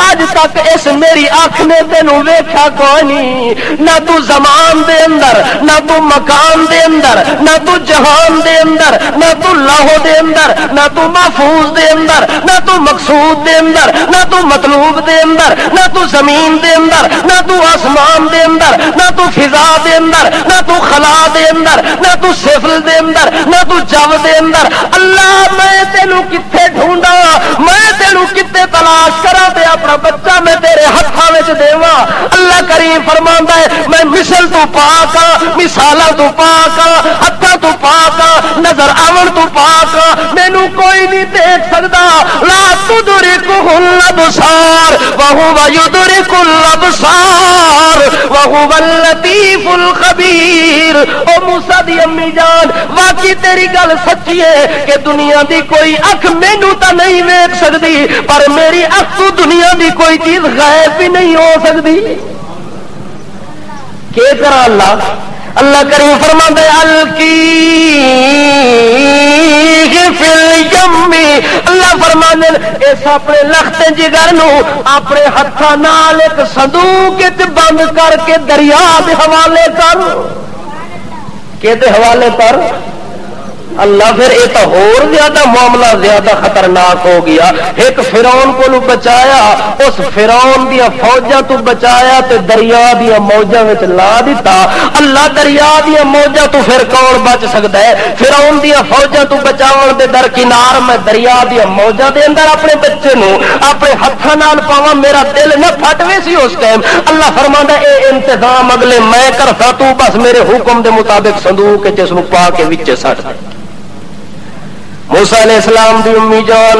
اج تک اس میری آنکھ نے تینوں ویکھا کوئی نہیں، نہ تو زمان دے اندر، نہ تو مکان دے اندر، نہ تو جہان دے اندر، نہ تو لاہو دے اندر، نہ تو محفوظ دے اندر، نہ تو مقصود دے اندر، نہ تو مطلوب دے اندر، نہ تو زمین دے اندر، نہ تو آسمان دے اندر، نہ تو فضا دے اندر، نہ تو خلا دے اندر، نہ تو سفل دے اندر، نہ تو جو دے اندر۔ اللہ میں تینوں کتھے ڈھونڈا، میں تینوں کتے تلاش کرا تے اپنا بچہ میں تیرے ہتھاں وچ دیواں۔ اللہ کریم فرماندا ہے میں مثل تو پاک ہاں، مثالاں تو پاک ہاں، ہتھاں تو پاک ہاں، نظر آون تو پاک ہاں، مینوں کوئی نہیں دیکھ سکدا۔ لا تدرکہ الابصار وہو یدرک الابصار وہو اللطیف الخبیر۔ او موسیٰ دی امی جان واقعی تیری گل سچی ہے کہ دنیا دی کوئی اکھ مینوں تا نہیں ویکھ سکتی، پر میری اکھ تو دنیا دی کوئی چیز غائب بھی نہیں ہو سکتی۔ کیا کرا اللہ؟ اللہ کریم فرماتا ہے القیہ فی الیم۔ اللہ فرماتے ہیں اس اپنے لخت جگر نو اپنے ہتھاں نال ایک صندوق وچ بند کر کے دریا دے حوالے کر۔ کہ دے حوالے کر اللہ پھر یہ تو اور زیادہ معاملہ زیادہ خطرناک ہو گیا۔ ایک فرعون کو بچایا، اس فرعون دیا فوجاں تو بچایا تے دریا دیا موجاں وچ لا دیتا۔ اللہ دریا دیا موجاں تو پھر کون بچ سکتا ہے؟ فرعون دیا فوجاں تو بچاون دے درکنار میں دریا دیا موجاں دے اندر اپنے بچے نو اپنے ہتھاں نال پاواں، میرا دل نہ پھٹ وے سی اس ٹائم۔ اللہ فرماندا اے انتظام اگلے میں کرتا، تو بس میرے حکم دے مطابق صندوق وچ اس نو پا کے وچ سٹ دے۔ موسیٰ علیہ السلام دی امی جان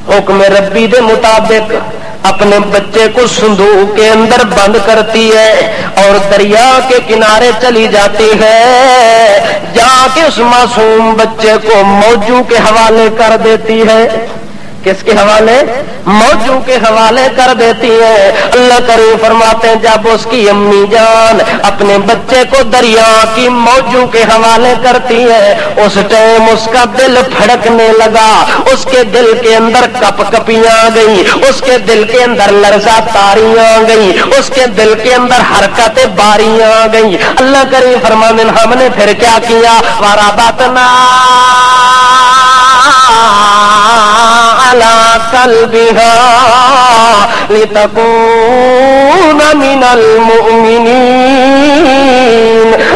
حکم ربی دے مطابق اپنے بچے کو صندوق کے اندر بند کرتی ہے اور دریا کے کنارے چلی جاتی ہے، جا کے اس معصوم بچے کو موجوں کے حوالے کر دیتی ہے۔ کس کے حوالے؟ موجوں کے حوالے کر دیتی ہے۔ اللہ کریم فرماتے ہیں جب اس کی امی جان اپنے بچے کو دریا کی موجوں کے حوالے کرتی ہے، اس ٹائم اس کا دل پھڑکنے لگا، اس کے دل کے اندر کپ کپیاں آ گئی، اس کے دل کے اندر لرزہ تاریاں آ گئی، اس کے دل کے اندر حرکت باریاں آ گئی۔ اللہ کریم فرماتے ہیں ہم نے پھر کیا کیا؟ وربطنا علی قلبها لتکون من المؤمنین۔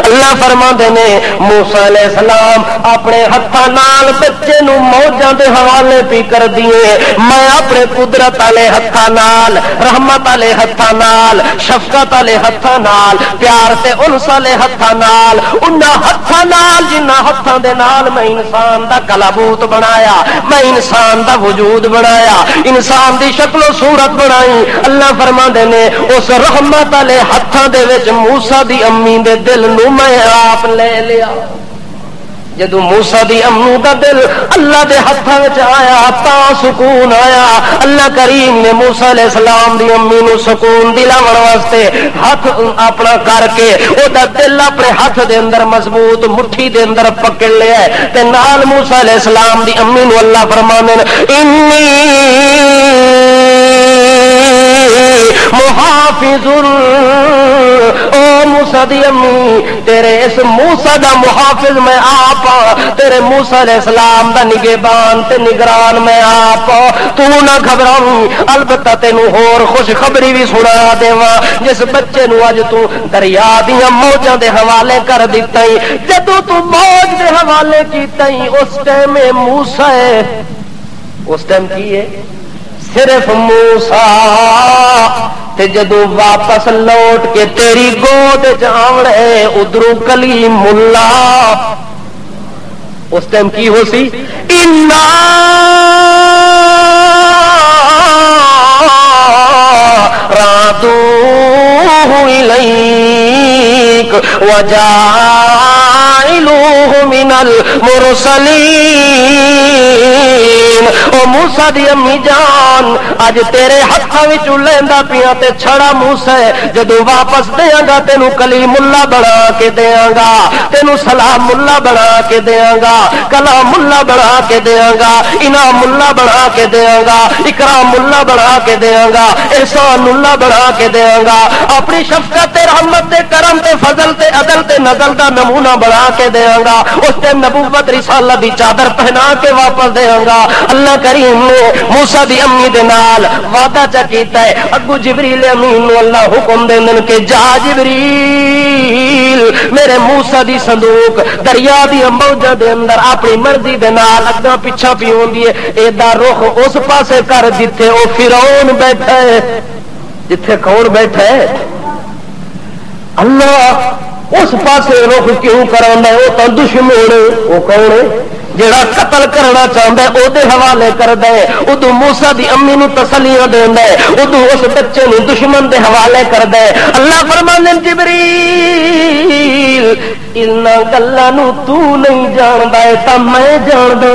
اللہ فرماتے نے موسیٰ علیہ السلام اپنے ہتھاں نال بچے نو موجاں دے حوالے پی کر دیے، میں اپنے قدرت والے ہتھاں نال، رحمت والے ہتھاں نال، شفقت والے ہتھاں نال، پیار تے انس والے ہتھاں نال، انہاں ہتھاں نال جنہاں ہتھاں دے نال میں انسان دا کلابوت بنایا، میں انسان دا وجود بنایا، انسان دی شکل و صورت بنائی۔ اللہ فرماندے نے اس رحمت والے ہتھاں دے وچ موسیٰ دی امی دے دل نو میں آپ لے لیا۔ جدو موسیٰ دی امی دا دل اللہ دے ہاتھاں وچ آیا تا سکون آیا. اللہ کریم نے موسیٰ علیہ السلام دی امی نو سکون دلاون واسطے ہاتھ اپنا کر کے او دا دل اپنے ہاتھ دے اندر مضبوط مٹھی دے اندر پکڑ لیا ہے تے نال موسیٰ علیہ السلام دی امی نو اللہ فرمانے انی محافظ او موسیٰ دی امی تیرے اس موسیٰ دا محافظ میں آپ تیرے موسیٰ علیہ السلام دا نگہبان تے نگران میں آپ تو نہ گھبراؤں البتہ تینوں ہور خوشخبری بھی سنا دیواں جس بچے نو اج تو دریا دیاں موجاں دے حوالے کر دتا ہی جدو تو موج دے حوالے کیتا ہی اس ٹائم موسیٰ ہے اس ٹائم کی ہے صرف موسیٰ تے جدو واپس لوٹ کے تیری گود جاوڑے ادھروں کلیم اللہ اس ٹائم کی ہو سی انا رادوہ الیک وجاعلوہ من المرسلین. او موسیٰ دی امی جان اج تیرے ہاتھاں وچ لیندا پیاں تے چھڑا موسیٰ جدو واپس دیاں گا تینوں کلیم اللہ بنا کے دیاں گا تینوں سلام اللہ بنا کے دیاں گا کلام اللہ بنا کے دیاں گا انعام اللہ بنا کے دیاں گا اکرام اللہ بنا کے دیاں گا احسان اللہ بنا کے دیاں گا اپنی شفقت تے رحمت تے کرم تے فضل تے عدل تے نزل دا نمونہ بنا کے دیاں گا اس ٹائم نبوت رسالت دی چادر پہنا کے واپس دیاں گا. اللہ کریم نے موسیٰ دی امی دے نال وعدہ چا کیتا ہے اگو جبریل امین نو اللہ حکم دیندن کہ جا جبریل میرے موسیٰ دی صندوق دریا دی موجاں دے اندر اپنی مرضی دے نال اگا پیچھا پیوندی ہے ایدا رخ اس پاسے کر جتھے او فرعون بیٹھا ہے جتھے کون بیٹھا ہے اللہ اس پاسے رخ کیوں کراندا ہے او تا دشمن او کون ہے جڑا قتل کرنا چاہتا ہے وہ حوالے کرتا ہے ادو موسیٰ دی امی نو تسلیاں دیندا ہے ادو اس بچے نو دشمن دے حوالے کرتا ہے. اللہ فرماندے جبریل انہاں گلاں نو تو نہیں جاندا ہے تا میں جاندا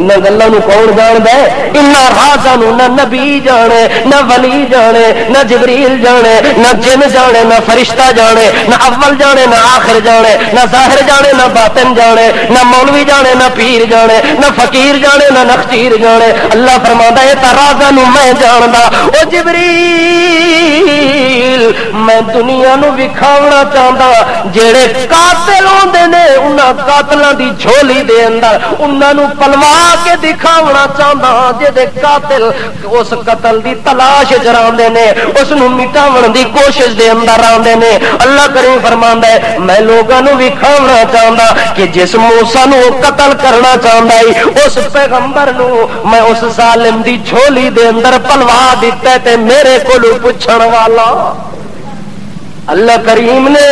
ان گلوں نو کون جاندا ہے ان رازاں نو نہ نبی جانے نہ ولی جانے نہ جبریل جانے نہ جن جانے نہ فرشتہ جانے نہ اول جانے نہ آخر جانے نہ ظاہر جانے نہ باطن جانے نہ مولوی جانے نہ پیر جانے نہ فقیر جانے نہ نخچیر جانے. اللہ فرماتا ہے تے رازاں نو میں جاندا او جبریل میں دنیا نو وکھاونا چاہندا جڑے قاتل ہوندے نے انہاں قاتلاں دی جھولی دے اندر انہاں نو پلوا کے دکھاونا چاہتا جے قاتل اس قتل دی تلاش جراندے نے اس نو مٹاون دی کوشش دے اندر آندے نے. اللہ کریم فرماندا ہے میں لوگاں نو وکھاونا چاہتا کہ جس موسیٰ نو قتل کرنا چاہتا ہے اس پیغمبر نو میں اس ظالم دی جھولی دے اندر پلوا دیتا ہے تے میرے کولو پوچھن والا. اللہ کریم نے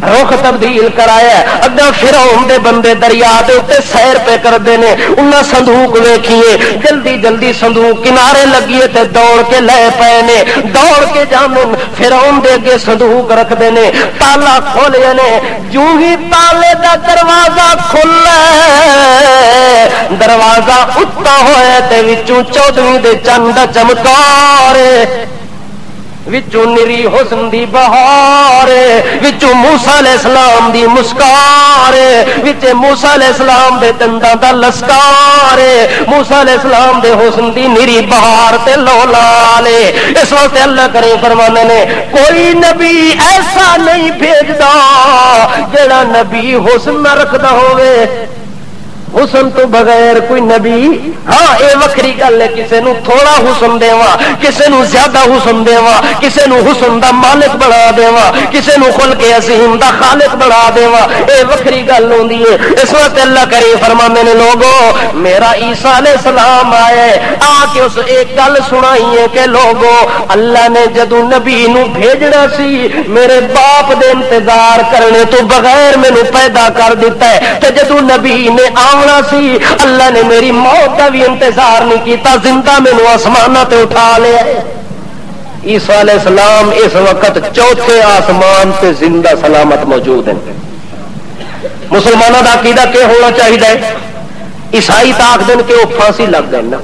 رخ تبدیل کرایا اگا فرعون دے بندے دریا دے اوتے سیر پہ کردے نے انہاں صندوق ویکھیے جلدی جلدی صندوق کنارے لگیے تے دوڑ کے لے پئے نے دوڑ کے جانن فرعون دے اگے صندوق رکھدے نے تالا کھولے نے جو ہی تالے دا دروازہ کھلے دروازہ اٹھا ہوئے تے وچوں 14ویں دے چند چمکار وچوں نری حسن دی بہار وچوں موسیٰ علیہ السلام دی مسکار وچ موسیٰ علیہ السلام دے دنداں دا لسکار موسیٰ علیہ السلام دے حسن دی نری بہار تے لولالے. اس وقت اللہ کریم فرمانے نے کوئی نبی ایسا نہیں بھیجدا جڑا نبی حسن نہ رکھدا ہوئے. حسن تو بغیر کوئی نبی ہاں اے وکری گل ہے کسے نو تھوڑا حسن دیواں کسے نو زیادہ حسن دیواں کسے نو حسن دا مالک بنا دیواں کسے نو خلق عظیم دا خالق بنا دیواں اے وکری گل ہوندی ہے. اس وقت اللہ کریم فرماندے نے لوگوں میرا عیسیٰ علیہ السلام آئے آ کے اس ایک گل سنائی ہے کہ لوگوں اللہ نے جدو نبی نو بھیجنا سی میرے باپ دے انتظار کرنے تو بغیر مینوں پیدا کر دیتا ہے تے جدو نبی نے سی اللہ نے میری موت کا بھی انتظار نہیں کیتا زندہ مینوں آسماناں تے اٹھا لیا. عیسیٰ علیہ السلام اس وقت چوتھے آسمان تے زندہ سلامت موجود ہیں. مسلمانوں کا عقیدہ کیا ہونا چاہیے؟ عیسائی تو آخر کہ وہ پھانسی لگ گئے نا،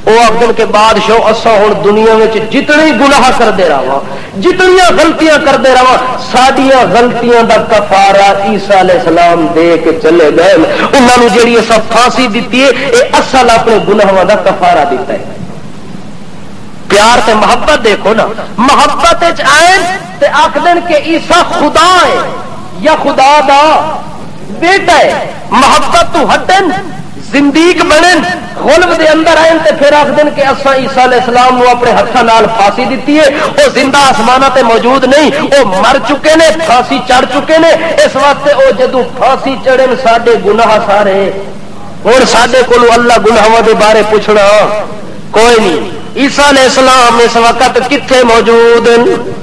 وہ آخر کے بادشاہ اصا ہوں دنیا میں جتنے گناہ کرتے رہا، جتنی غلطیاں کرتے رہا، سڈیا غلطیاں دا کفارہ عیسیٰ علیہ السلام دے کے چلے گئے، انہوں نے جیڑی اصا پھانسی دیتی ہے یہ اصل اپنے گناہاں دا کفارہ دیتا ہے۔ پیار تے محبت دیکھو نا، محبت آئے تے آخدن کہ عیسیٰ خدا ہے یا خدا دا بیٹا ہے، محبت تو ہٹن زندیق بنن غلب دے اندر آئے تے پھر آخدن کہ اساں عیسیٰ علیہ السلام نو اپنے ہاتھاں نال پھانسی دیتی ہے، وہ زندہ آسمانہ تے موجود نہیں، وہ مر چکے نے، پھانسی چڑھ چکے نے، اس واسطے وہ جدوں پھانسی چڑھن ساڈے گناہ سارے ہن ساڈے کولوں اللہ گناہاں دے بارے پوچھنا کوئی نہیں۔ عیسیٰ علیہ السلام اس وقت کتنے موجود ہیں؟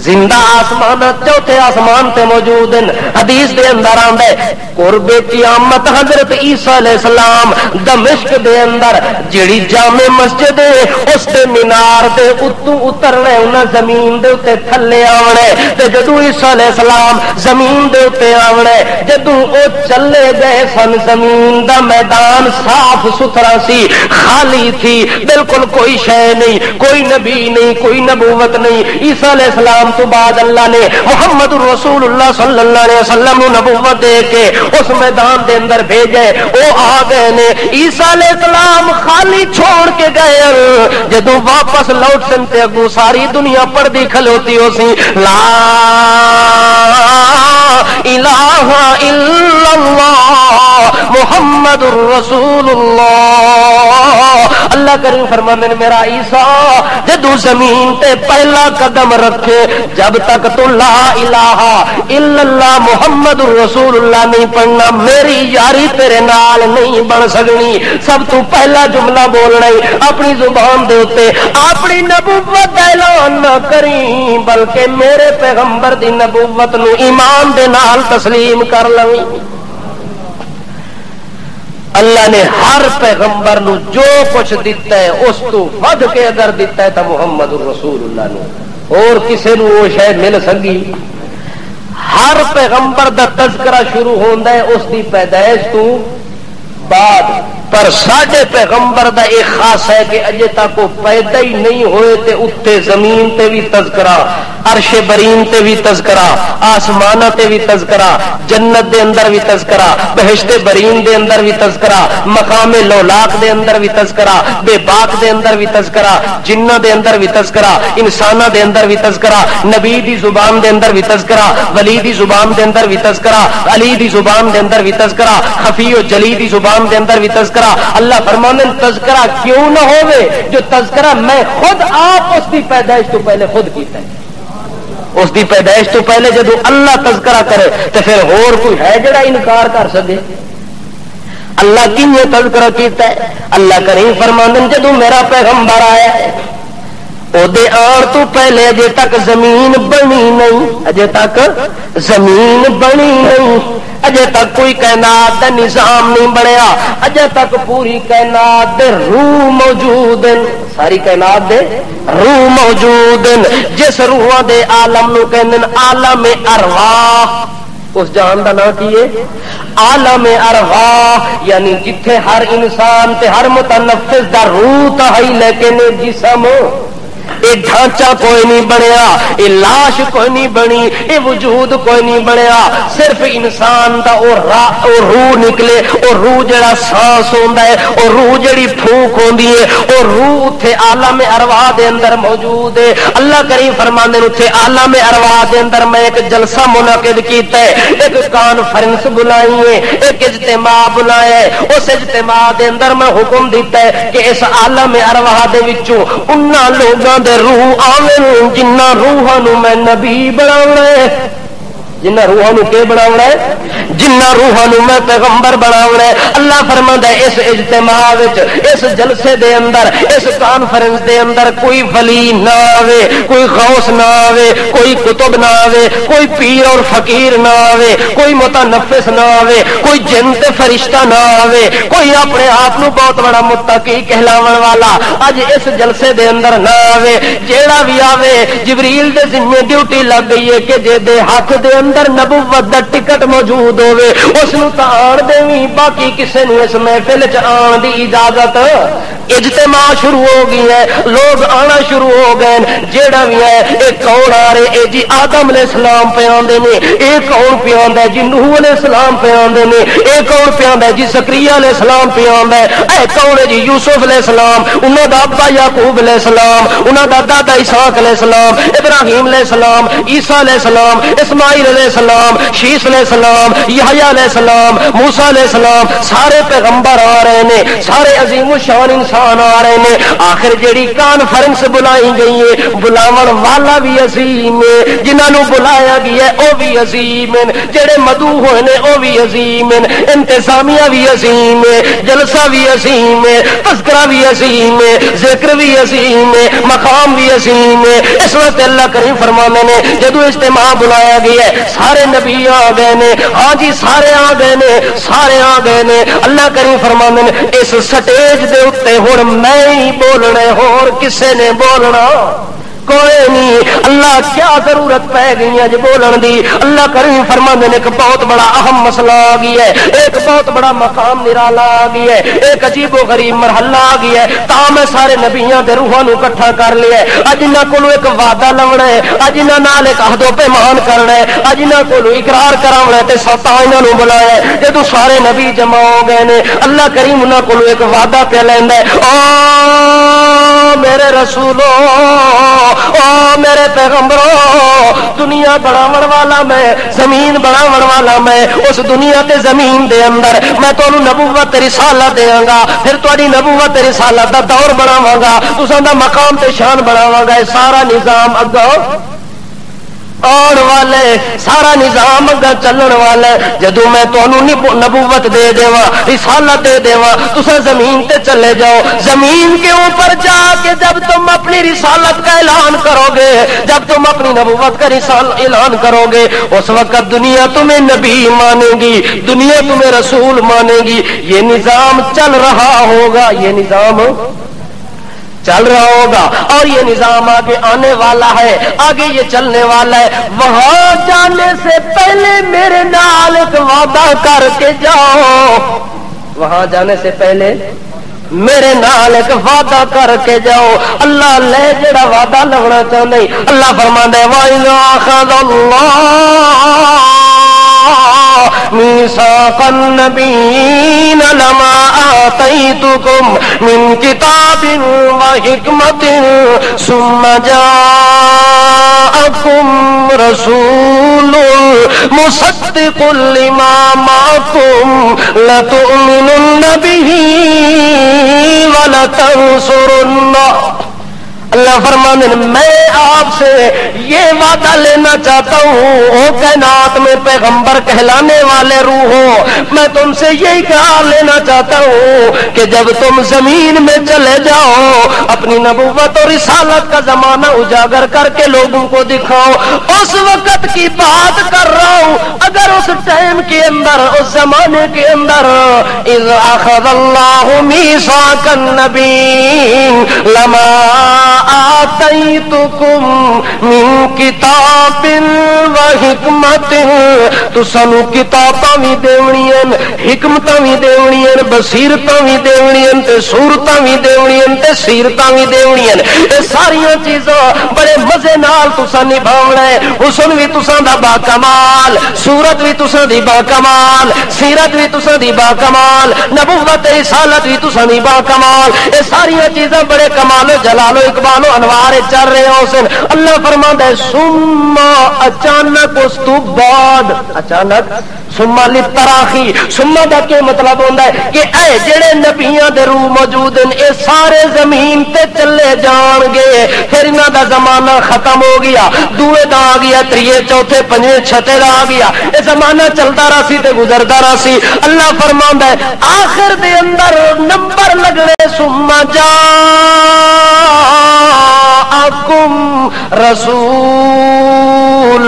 زندہ آسمان چوتھے آسمان تے موجود ہیں۔ حدیث دے اندر آندا ہے قرب قیامت حضرت عیسیٰ علیہ السلام دمشق دے اندر جڑی جامع مسجد ہے اس دے مینار دے اتوں اترنے، انہاں زمین دے اوتے تھلے آونے، تے جدوں عیسیٰ علیہ السلام زمین دے اوتے آونے، جدوں او چلے گئے سن زمین دا میدان صاف ستھرا سی، خالی تھی، بالکل کوئی شے نہیں، کوئی نبی نہیں، کوئی نبوت نہیں۔ عیسیٰ علیہ السلام تو بعد اللہ نے محمد رسول اللہ صلی اللہ علیہ وسلم نبوت دے کے اس میدان دے اندر بھیجے، وہ آ گئے نے۔ عیسیٰ علیہ السلام خالی چھوڑ کے گئے، جدوں واپس لوٹ سنتے اگو ساری دنیا پڑھدی کھلوتی ہو سی لا الہ الا اللہ محمد رسول اللہ۔ اللہ کریم فرماتے ہیں میرا عیسیٰ جدوں زمین تے پہلا قدم رکھے جب تک تو لا الہ الا اللہ محمد رسول اللہ نہیں پڑھنا میری یاری تیرے نال نہیں بن سکنی۔ سب تو پہلا جملہ بولنا ہی اپنی زبان دے اوتے اپنی نبوت دا اعلان نہ کریں بلکہ میرے پیغمبر دی نبوت نو ایمان دے نال تسلیم کر لویں۔ اللہ نے ہر پیغمبر نو جو کچھ دیتا ہے اس تو ود کے اگر دیتا ہے تو محمد رسول اللہ نے، اور کسی نو وہ شاید مل سکی۔ ہر پیغمبر دا تذکرہ شروع ہوتا ہے اس دی پیدائش تو بعد، پر ساڈے پیغمبر دا ایک خاص ہے کہ اجے تک وہ پیدا ہی نہیں ہوئے تے اتنے زمین تے بھی تذکرہ، عرش برین تے بھی تذکرہ، آسمان تے بھی تذکرہ، جنت دے اندر بھی تذکرہ، بہشت برین دے اندر بھی تذکرہ، مقام لولاک دے اندر بھی تذکرہ، بے باک دے اندر بھی تذکرہ، جنہ دے اندر بھی تذکرہ، انسانہ دے اندر بھی تذکرہ، نبی دی زبان دے اندر بھی تذکرہ، ولی دی زبان دے اندر بھی تذکرہ، علی دی زبان دے اندر بھی تذکرہ، خفی و جلی دی زبان دے اندر بھی تذکرہ۔ اللہ فرمانے تذکرہ کیوں نہ ہوئے جو تذکرہ میں خود آپ اس کی پیدائش تو پہلے خود کیتا ہے، اس دی پیدائش تو پہلے جدو اللہ تذکرہ کرے تو پھر اور کوئی ہے جڑا انکار کر سکے؟ اللہ کیوں تذکرہ کیتا ہے؟ اللہ کریم فرماندے جدو میرا پیغمبر آیا ہے او دے آن تو پہلے اجے تک زمین بنی نہیں، اجے تک زمین بنی نہیں، اجے تک کوئی کائنات دا نظام نہیں بنیا، اجے تک پوری کائنات دے روح موجود ہیں، ساری کائنات دے روح موجود ہیں، جس روحاں دے عالم نو کہندے عالم ارواح، اس جہان دا نام کی ہے عالم ارواح، یعنی جتھے ہر انسان تے ہر متنفس دا روح تا ہے لیکن جسم یہ ڈھانچہ کوئی نہیں بنیا، یہ لاش کوئی نہیں بنی، یہ وجود کوئی نہیں بنیا، صرف انسان دا اور روح نکلے، اور روح جڑا سانس ہوندا ہے، اور روح جڑی پھونک ہوندی ہے، اور روح اتھے عالم ارواح دے اندر موجود ہے۔ اللہ کریم فرماندے اتھے عالم ارواح دے اندر میں ایک جلسہ منعقد کیتا ہے، ایک کانفرنس بلائی ہے، ایک اجتماع بلایا ہے، اس اجتماع دے اندر میں حکم دیتا ہے کہ اس عالم ارواح دے وچوں انہاں لوگاں روح آویں جنہ روحاں نو میں نبی بناونا ہے، جنہ روحاں نو کے بناونا ہے، جنہ روحاں نو میں پیغمبر بناونا ہے۔ اللہ فرماتا ہے اس اجتماع وچ، اس جلسے دے اندر، اس کانفرنس دے اندر کوئی ولی نہ آوے، کوئی غوث نہ آوے، کوئی کتب نہ آوے، کوئی پیر اور فقیر نہ آوے، کوئی متنفس نہ آوے، کوئی جن تے فرشتہ نہ آوے، کوئی اپنے آپ نو بہت بڑا متقی کہلاون والا اج اس جلسے دے اندر نہ آوے۔ جیڑا بھی آوے جبریل دے ذمہ ڈیوٹی لگ گئی ہے کہ جے دے ہاتھ دے اندر نبوت دا ٹکٹ موجود ہوے اس نو تے آن دیویں، باقی کسے نو اس محفل چ آن دی اجازت۔ اجتماع شروع ہو گئی ہے، لوگ آنا شروع ہو گئے، جیڑا بھی ہے اے کون آ رہے اے جی آدم علیہ السلام پہ آندے نے، اے کون پہ آندا ہے جی نوح علیہ السلام پہ آندے نے، اے کون پہ آندا ہے جی زکریا علیہ السلام پہ آندا ہے، اے کون ہے جی یوسف علیہ السلام، انہاں دا ابا یعقوب علیہ السلام، انہاں دا دادا اسحاق علیہ السلام، ابراہیم علیہ السلام، عیسیٰ علیہ السلام، اسماعیل علیہ السلام، شیس علیہ السلام، یحییٰ علیہ السلام، موسیٰ علیہ السلام، سارے پیغمبر آ رہے نے، سارے عظیم الشان انسان آ رہے نے۔ آخر جیڑی کانفرنس بلائی گئی ہے بلاون والا بھی عظیم ہے، جنہاں نو بلایا گیا ہے او بھی عظیم ہیں، جڑے مدعو ہوئے نے او بھی عظیم ہیں، انتظامیہ بھی عظیم ہے، جلسہ بھی عظیم ہے، تذکرہ بھی عظیم ہے، ذکر بھی عظیم ہے، مقام بھی عظیم ہے۔ اس وقت اللہ کریم فرمانے نے جدو اجتماع بلایا گیا ہے سارے نبی آ گئے نے، ہاں جی سارے آ گئے نے، سارے آ گئے نے۔ اللہ کریم فرمانے نے اس سٹیج دے اوتے ہن میں ہی بولنا، اور کسے نے بولنا کوئی نہیں۔ اللہ کیا ضرورت پہ گئی ہے جو بولن دی؟ اللہ کریم فرماندے نے ایک بہت بڑا اہم مسئلہ آ گیا ہے، ایک بہت بڑا مقام نرالا آ گیا ہے، ایک عجیب و غریب مرحلہ آ گیا ہے۔ تا میں سارے نبیاں دے روحاں نو اکٹھا کر لیا ہے، اج انہاں کولوں ایک وعدہ لونا ہے، اج انہاں نال ایک عہد و پیمان کرنا ہے، اج انہاں کولوں اقرار کراونا ہے تے ستا انہاں نو بلایا ہے۔ جدوں سارے نبی جمع ہو گئے نے اللہ کریم انہاں کولوں ایک وعدہ پہ لیندا ہے، او میرے رسولو، او میرے پیغمبروں، دنیا بناون والا میں، زمین بناون والا میں، اس دنیا تے زمین دے اندر میں تانوں نبوت رسالت دیاں گا، پھر تہاڈی نبوت رسالت دا دور بناواں گا، تساں دا مقام تے شان بناواں گا۔ سارا نظام اگوں آن والے، سارا نظام اگا چلن والا ہے۔ جدو میں تانوں نبوت دے دیواں، رسالت دے دیواں، تساں زمین تے چلے جاؤ، زمین کے اوپر جا کے جب تم اپنی رسالت کا اعلان کرو گے، جب تم اپنی نبوت کا اعلان کرو گے، اس وقت دنیا تمہیں نبی مانے گی، دنیا تمہیں رسول مانے گی۔ یہ نظام چل رہا ہوگا، یہ نظام چل رہا ہوگا، اور یہ نظام آگے آنے والا ہے، آگے یہ چلنے والا ہے۔ وہاں جانے سے پہلے میرے نال ایک وعدہ کر کے جاؤ، وہاں جانے سے پہلے میرے نال ایک وعدہ کر کے جاؤ۔ اللہ لے جڑا وعدہ لگنا چاہتے اللہ فرماندا ہے وَإِذَا أَخَذَ اللَّهُ مِيثَاقَ النَّبِيِّينَ لَمَا آتَيْتُكُم مِّن كِتَابٍ وَحِكْمَةٍ ثُمَّ جَاءَكُمْ رَسُولٌ مُصَدِّقٌ لِّمَا مَعَكُمْ لَتُؤْمِنُنَّ بِهِ وَلَتَنصُرُنَّهُ۔ اللہ فرمانے میں آپ سے یہ وعدہ لینا چاہتا ہوں، او کائنات میں پیغمبر کہلانے والے روحوں، میں تم سے یہی کہا لینا چاہتا ہوں کہ جب تم زمین میں چلے جاؤ اپنی نبوت اور رسالت کا زمانہ اجاگر کر کے لوگوں کو دکھاؤ۔ اس وقت کی بات کر رہا ہوں، اگر اس ٹائم کے اندر، اس زمانے کے اندر اذ اخذ اللہ میثاق النبیین لما آتیتکم من کتاب و حکمت، تو سانو کتاباں بھی دیونیاں، حکمتاں بھی دیونیاں، بصیرتاں بھی دیونیاں، تے صورتاں بھی دیونیاں، تے سیرتاں بھی دیونیاں۔ یہ ساریاں چیزاں بڑے مزے نال تساں نبھاونا ہے۔ حسن بھی تساں دا با کمال، صورت بھی تساں دی با کمال، سیرت بھی تساں دی با کمال، نبوت رسالت بھی تساں دی با کمال۔ یہ ساریاں چیزاں بڑے کمال و جلال و اقبال و انوار چل رہے ہو سن۔ اللہ فرماتا ہے ثم اچانک، اس تو بعد اچانک، ثم للتراخی، ثم دا کیا مطلب ہوتا ہے کہ اے جڑے نبیاں دے روح موجود ہیں اے سارے زمین تے چلے جان گے، پھر انہاں دا زمانہ ختم ہو گیا، دوے دا آ گیا، تریے چوتھے پنجویں چھٹے دا آ گیا، اے زمانہ چلتا رہا سی تے گزرتا رہا سی۔ اللہ فرماندا ہے آخر دے اندر نمبر لگنے ثم جاءکم رسول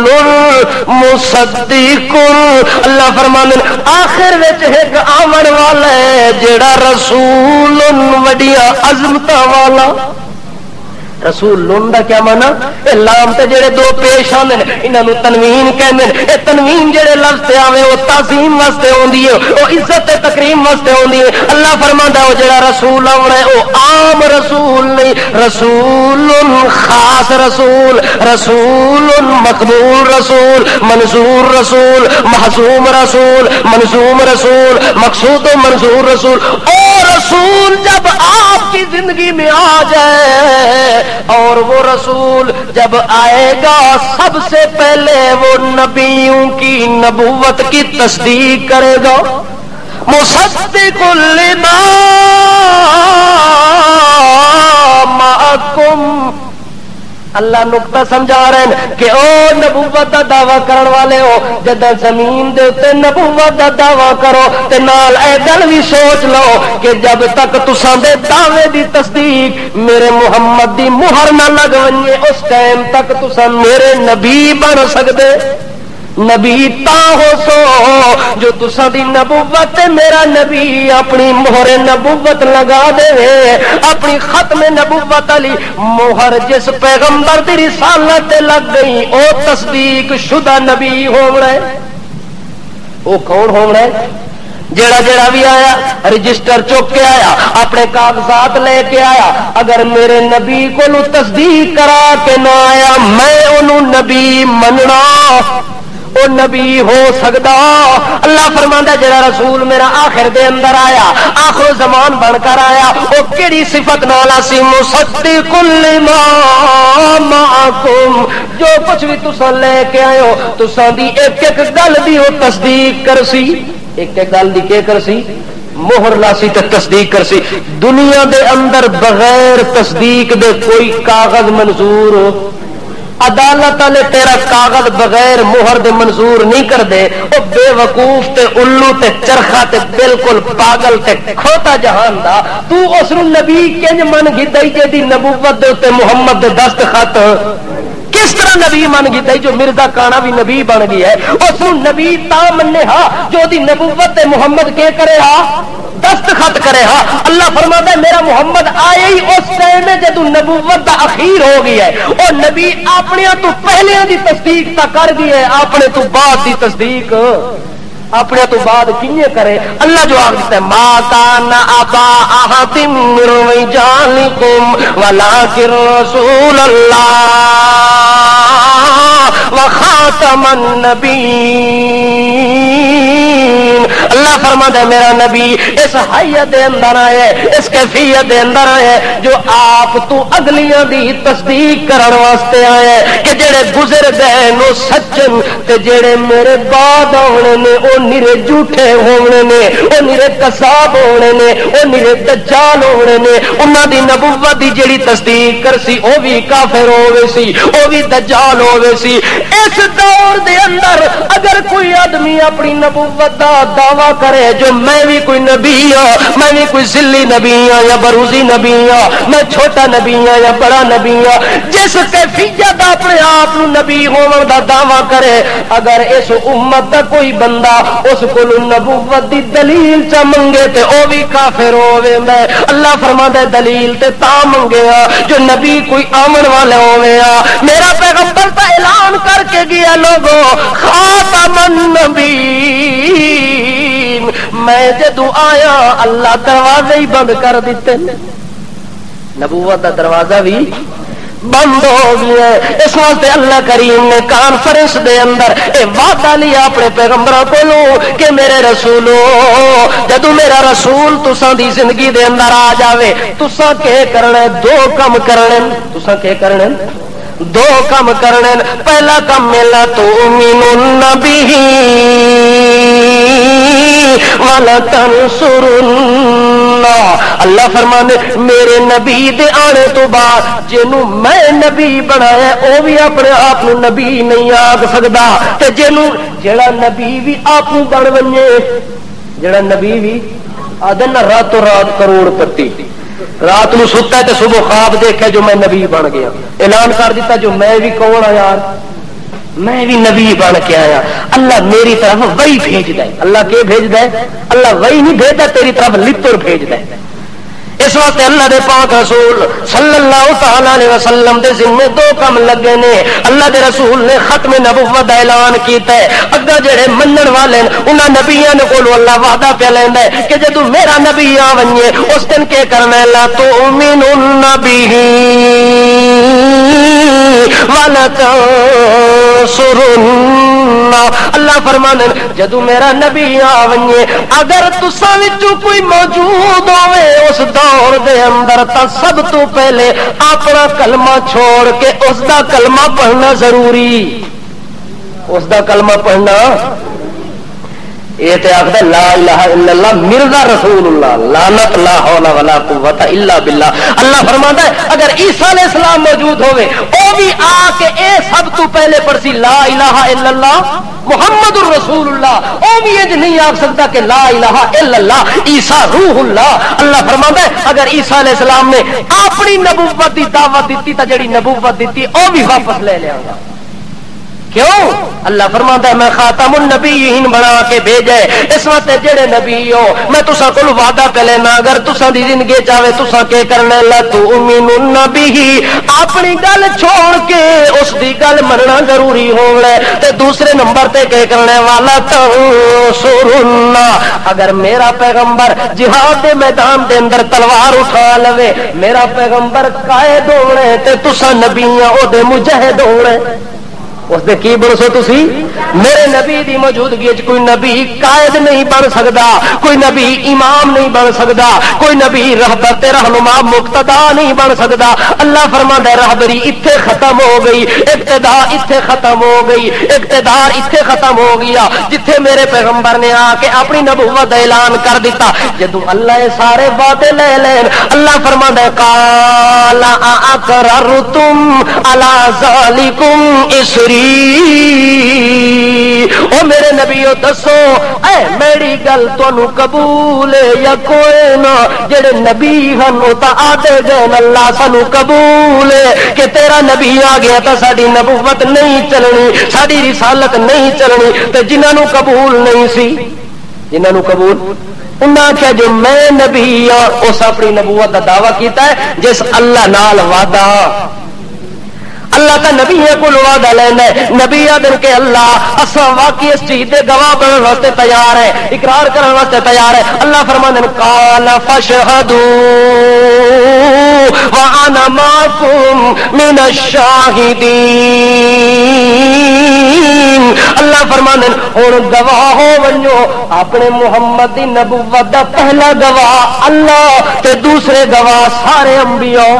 مصدق، اللہ فرمانے آخر وچ ایک آمن والا ہے جیڑا رسول وڈیاں عظمتاں والا، رسول لون دا کیا مانا؟ اے لام تے جڑے دو پیش آندے نے انہاں نوں تنوین کہندے نے. اے تنوین جڑے لفظ تے آوے او تعظیم واسطے ہوندی ہے, او عزت تے تکریم واسطے ہوندی ہے. اللہ فرماندا او جڑا رسول آونا ہے او عام رسول نہیں, رسول خاص رسول, رسول مقبول رسول, منظور رسول, محسوم رسول, منظوم رسول, مقصود و منظور رسول. او رسول جب آپ کی زندگی میں آ جائے, اور وہ رسول جب آئے گا سب سے پہلے وہ نبیوں کی نبوت کی تصدیق کرے گا. مصدق لما معکم. اللہ نقطہ سمجھا رہے ہیں کہ او نبوت دا دعویٰ کرن والے ہو, جدہ زمین دے تے نبوت دا دعویٰ کرو تے نال اے گل بھی سوچ لو کہ جب تک تساں دے دعوے دی تصدیق میرے محمد دی مہر نہ لگ ونجے اس ٹائم تک تساں میرے نبی بن سکدے. نبی تا ہو سو جو تساں دی نبوت میرا نبی اپنی مہر نبوت لگا دے, اپنی ختم نبوت علی مہر جس پیغمبر دی رسالت لگ گئی او تصدیق شدہ نبی ہونا ہے. او کون ہونا ہے؟ جڑا جڑا بھی آیا رجسٹر چوک کے آیا, اپنے کاغذات لے کے آیا, اگر میرے نبی کو تصدیق کرا کے نہ آیا میں انہوں نبی مننا او نبی ہو سکدا. اللہ فرماندا جڑا رسول میرا آخر دے اندر آیا, آخر زمان بن کر آیا, او کیڑی صفت نال اسی مصدق لما معکم, جو کچھ بھی تساں لے کے آئے ہو تساں دی ایک ایک گل دی او تصدیق کرسی, ایک ایک گل دی کے کرسی مہر لاسی تے تصدیق کرسی. دنیا دے اندر بغیر تصدیق دے کوئی کاغذ منظور عدالت والے تیرا کاغذ بغیر مہر دے منظور نہیں کر دے. او بے وقوف تے الو تے چرخا تے بالکل پاگل تے کھوتا جہان دا تو اس نو نبی کنج من گئی جے دی نبوت دے تے محمد دے دستخط کس طرح نبی من گئی جو مرزا کانا بھی نبی بن گیا ہے. اس نو نبی تا مننے ہا جو دی نبوت دے محمد کے کرے ہا دستخط کرے ہا. اللہ فرماتا ہے میرا محمد آئے ہی اس ٹائم میں جدو نبوت دا اخیر ہو گیا ہے, اور نبی اپنے تو پہلے دی تصدیق تا کر گئی ہے, اپنے تو بعد دی تصدیق اپنے تو بعد کیے کرے. اللہ جواب دیتا ہے ما کان ابا احد من رجالکم ولکن رسول اللہ وخاتم النبیین. اللہ فرماتا ہے میرا نبی اس حیت دے اندر آئے, اس کیفیت دے اندر آئے جو آپ تو اگلیاں دی تصدیق کرن واسطے آئے کہ جڑے گزر گئے نو سچن تے جڑے میرے بعد آنے نے او نیرے جھوٹے ہونے نے, او نیرے کذاب ہونے نے, او نیرے دجال ہونے نے. انہاں دی نبوت دی جڑی تصدیق کرسی او بھی کافر ہووے سی, او بھی دجال ہووے سی. اس دور دے اندر اگر کوئی آدمی اپنی نبوت دا دعویٰ کرے جو میں بھی کوئی نبی ہاں, میں بھی کوئی ذلی نبی ہاں یا بروزی نبی ہاں, میں چھوٹا نبی ہاں یا بڑا نبی ہاں, جس کیفیت اپنے آپ نبی ہون دا دعویٰ کرے, اگر اس امت دا کوئی بندہ اس کو نبوت دی دلیل چا منگے تے او بھی کافر ہووے. میں اللہ فرماتا ہے دلیل تے تا منگیا جو نبی کوئی آمن والے ہووے. میرا پیغمبر تا اعلان کر کے گیا لوگوں خاتم النبی, میں جدو آیا اللہ دروازے ہی بند کر دیتے, نبوت دا دروازہ بھی بند ہو گیا. اس واسطے اللہ کریم نے کانفرنس دے اندر اے وعدہ لیا اپنے پیغمبروں کو کہ میرے رسولو جدو میرا رسول تساں دی زندگی دے اندر آ جاوے تساں کے کرنے دو کم کرنے, تساں کے کرنے دو کم کرنے. پہلا کم ملا تؤمنون بہ وَلَتَنْصُرُنَّ. اللہ فرمانے میرے نبی دے آنے تو بعد جنوں میں نبی بنایا او بھی اپنے آپ نبی نہیں آگ سکدا, تے جنوں جڑا نبی بھی آپ بن ونجے, جڑا نبی بھی آدن راتوں رات کروڑ پتی, رات نو ستا ہے تے صبح خواب دیکھے جو میں نبی بن گیا, اعلان کر دیتا جو میں بھی کون آ یار میں بھی نبی بن کے آیا. اللہ میری طرف وہی بھیج دے. اللہ کے بھیج دے؟ اللہ وہی نہیں بھیجتا, تیری طرف لتر بھیج دے. اس واسطے اللہ دے پاک رسول صلی اللہ تعالی علیہ وسلم دے ذمے دو کام لگے نے. اللہ دے رسول نے ختم نبوت دا اعلان کیتا ہے. اگا جڑے منن والے انہاں نبیاں نے کولو اللہ وعدہ پہ لیندا ہے کہ جدوں میرا نبی آ ونجے اس دن کے کرنا ہے لا تؤمنون به ولا تنصرن. اللہ فرمانے جدوں میرا نبی آ ونجے اگر تساں وچوں کوئی موجود ہوے اس دور دے اندر تا سب تو پہلے اپنا کلمہ چھوڑ کے اس دا کلمہ پڑھنا ضروری. اس دا کلمہ پڑھنا یہ تے آخدا لا الہ الا اللہ مرزا رسول اللہ لعنت لا حول ولا قوت الا باللہ. اللہ فرماتا ہے اگر عیسیٰ علیہ السلام موجود ہوئے او بھی آ کے اے سب تو پہلے پڑھسی لا الہ الا اللہ محمد الرسول اللہ. او بھی یہ نہیں آکھ سکتا کہ لا الہ الا اللہ عیسیٰ روح اللہ. اللہ فرماتا ہے اگر عیسیٰ علیہ السلام نے اپنی نبوت دی دعوت دیتی تا جڑی نبوت دیتی او بھی واپس لے لیا گا. کیوں؟ اللہ فرماتا ہے میں خاتم النبیین بنا کے بھیجے. اس وقت جڑے نبی ہو میں تساں کول وعدہ پہ لینا اگر تساں دی زندگی چاہے تساں کے کرنا لا تؤمنون به اپنی گل چھوڑ کے اس دی گل مننا ضروری ہوے. تے دوسرے نمبر تے کہ کرنا والا تنصرن اگر میرا پیغمبر جہاد دے میدان دے اندر تلوار اٹھا لوے میرا پیغمبر قائد ہونے تے تساں نبیاں او دے مجاہد ہونے. اس دے کی بنسو تسی میرے نبی دی موجودگی وچ کوئی نبی قائد نہیں بن سکدا کوئی نبی امام نہیں بن سکدا کوئی نبی رہبر تے رہنما مقتدا نہیں بن سکدا. اللہ فرماتا ہے رہبری ایتھے ختم ہو گئی اقتدا ایتھے ختم ہو گئی اقتدار ایتھے ختم ہو گیا جتھے میرے پیغمبر نے آ کے اپنی نبوت دا اعلان کر دیتا. جدوں اللہ یہ سارے وعدے لے لین اللہ فرماتا ہے قال اقررتم علی ذالکم اسری او میرے نبیو دسو اے میری گل تانوں قبول یا کوئی نہ. جڑے نبی ہن او تا آدے گئے اللہ سانوں قبول کہ تیرا نبی آ گیا تا ساڈی نبوت نہیں چلنی ساڈی رسالت نہیں چلنی. تے جنہاں نوں قبول نہیں سی جنہاں نوں قبول انہاں کیا جو میں نبی ہاں اس اپنی نبوت دا دعویٰ کیتا ہے جس اللہ نال وعدہ اللہ کا نبی ہے کو وعدہ لینا ہے نبی آدم کے اللہ اسا واقعی اس چیز دے گواہ بننے واسطے تیار ہے اقرار کرنے واسطے تیار ہے. اللہ فرمانے قال فاشهدوا وانا معكم من الشاهدين. اللہ فرمانے ہن گواہ ہو ونجو اپنے محمد دی نبوت دا پہلا گواہ اللہ تے دوسرے گواہ سارے انبیاء.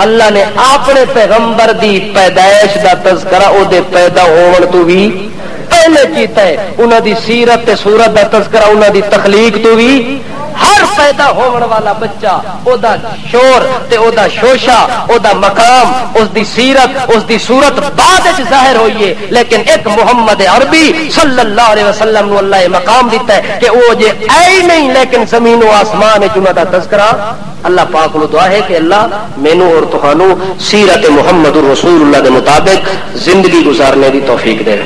اللہ نے اپنے پیغمبر دی پیدائش دا تذکرہ او دے پیدا ہون تو بھی پہلے کیتا ہے. انہاں دی سیرت تے صورت دا تذکرہ انہاں دی تخلیق تو بھی ہر پیدا ہون والا بچہ او دا شور تے او دا شوشا او دا مقام اس دی سیرت اس دی صورت بعد وچ ظاہر ہوئی ہے. لیکن ایک محمد عربی صلی اللہ علیہ وسلم نو اللہ مقام دیتا ہے کہ وہ جے اے نہیں لیکن زمین و آسمان وچ انہاں دا تذکرہ. اللہ پاک کو دعا ہے کہ اللہ مینو اور تہانوں سیرت محمد الرسول اللہ کے مطابق زندگی گزارنے کی توفیق دے.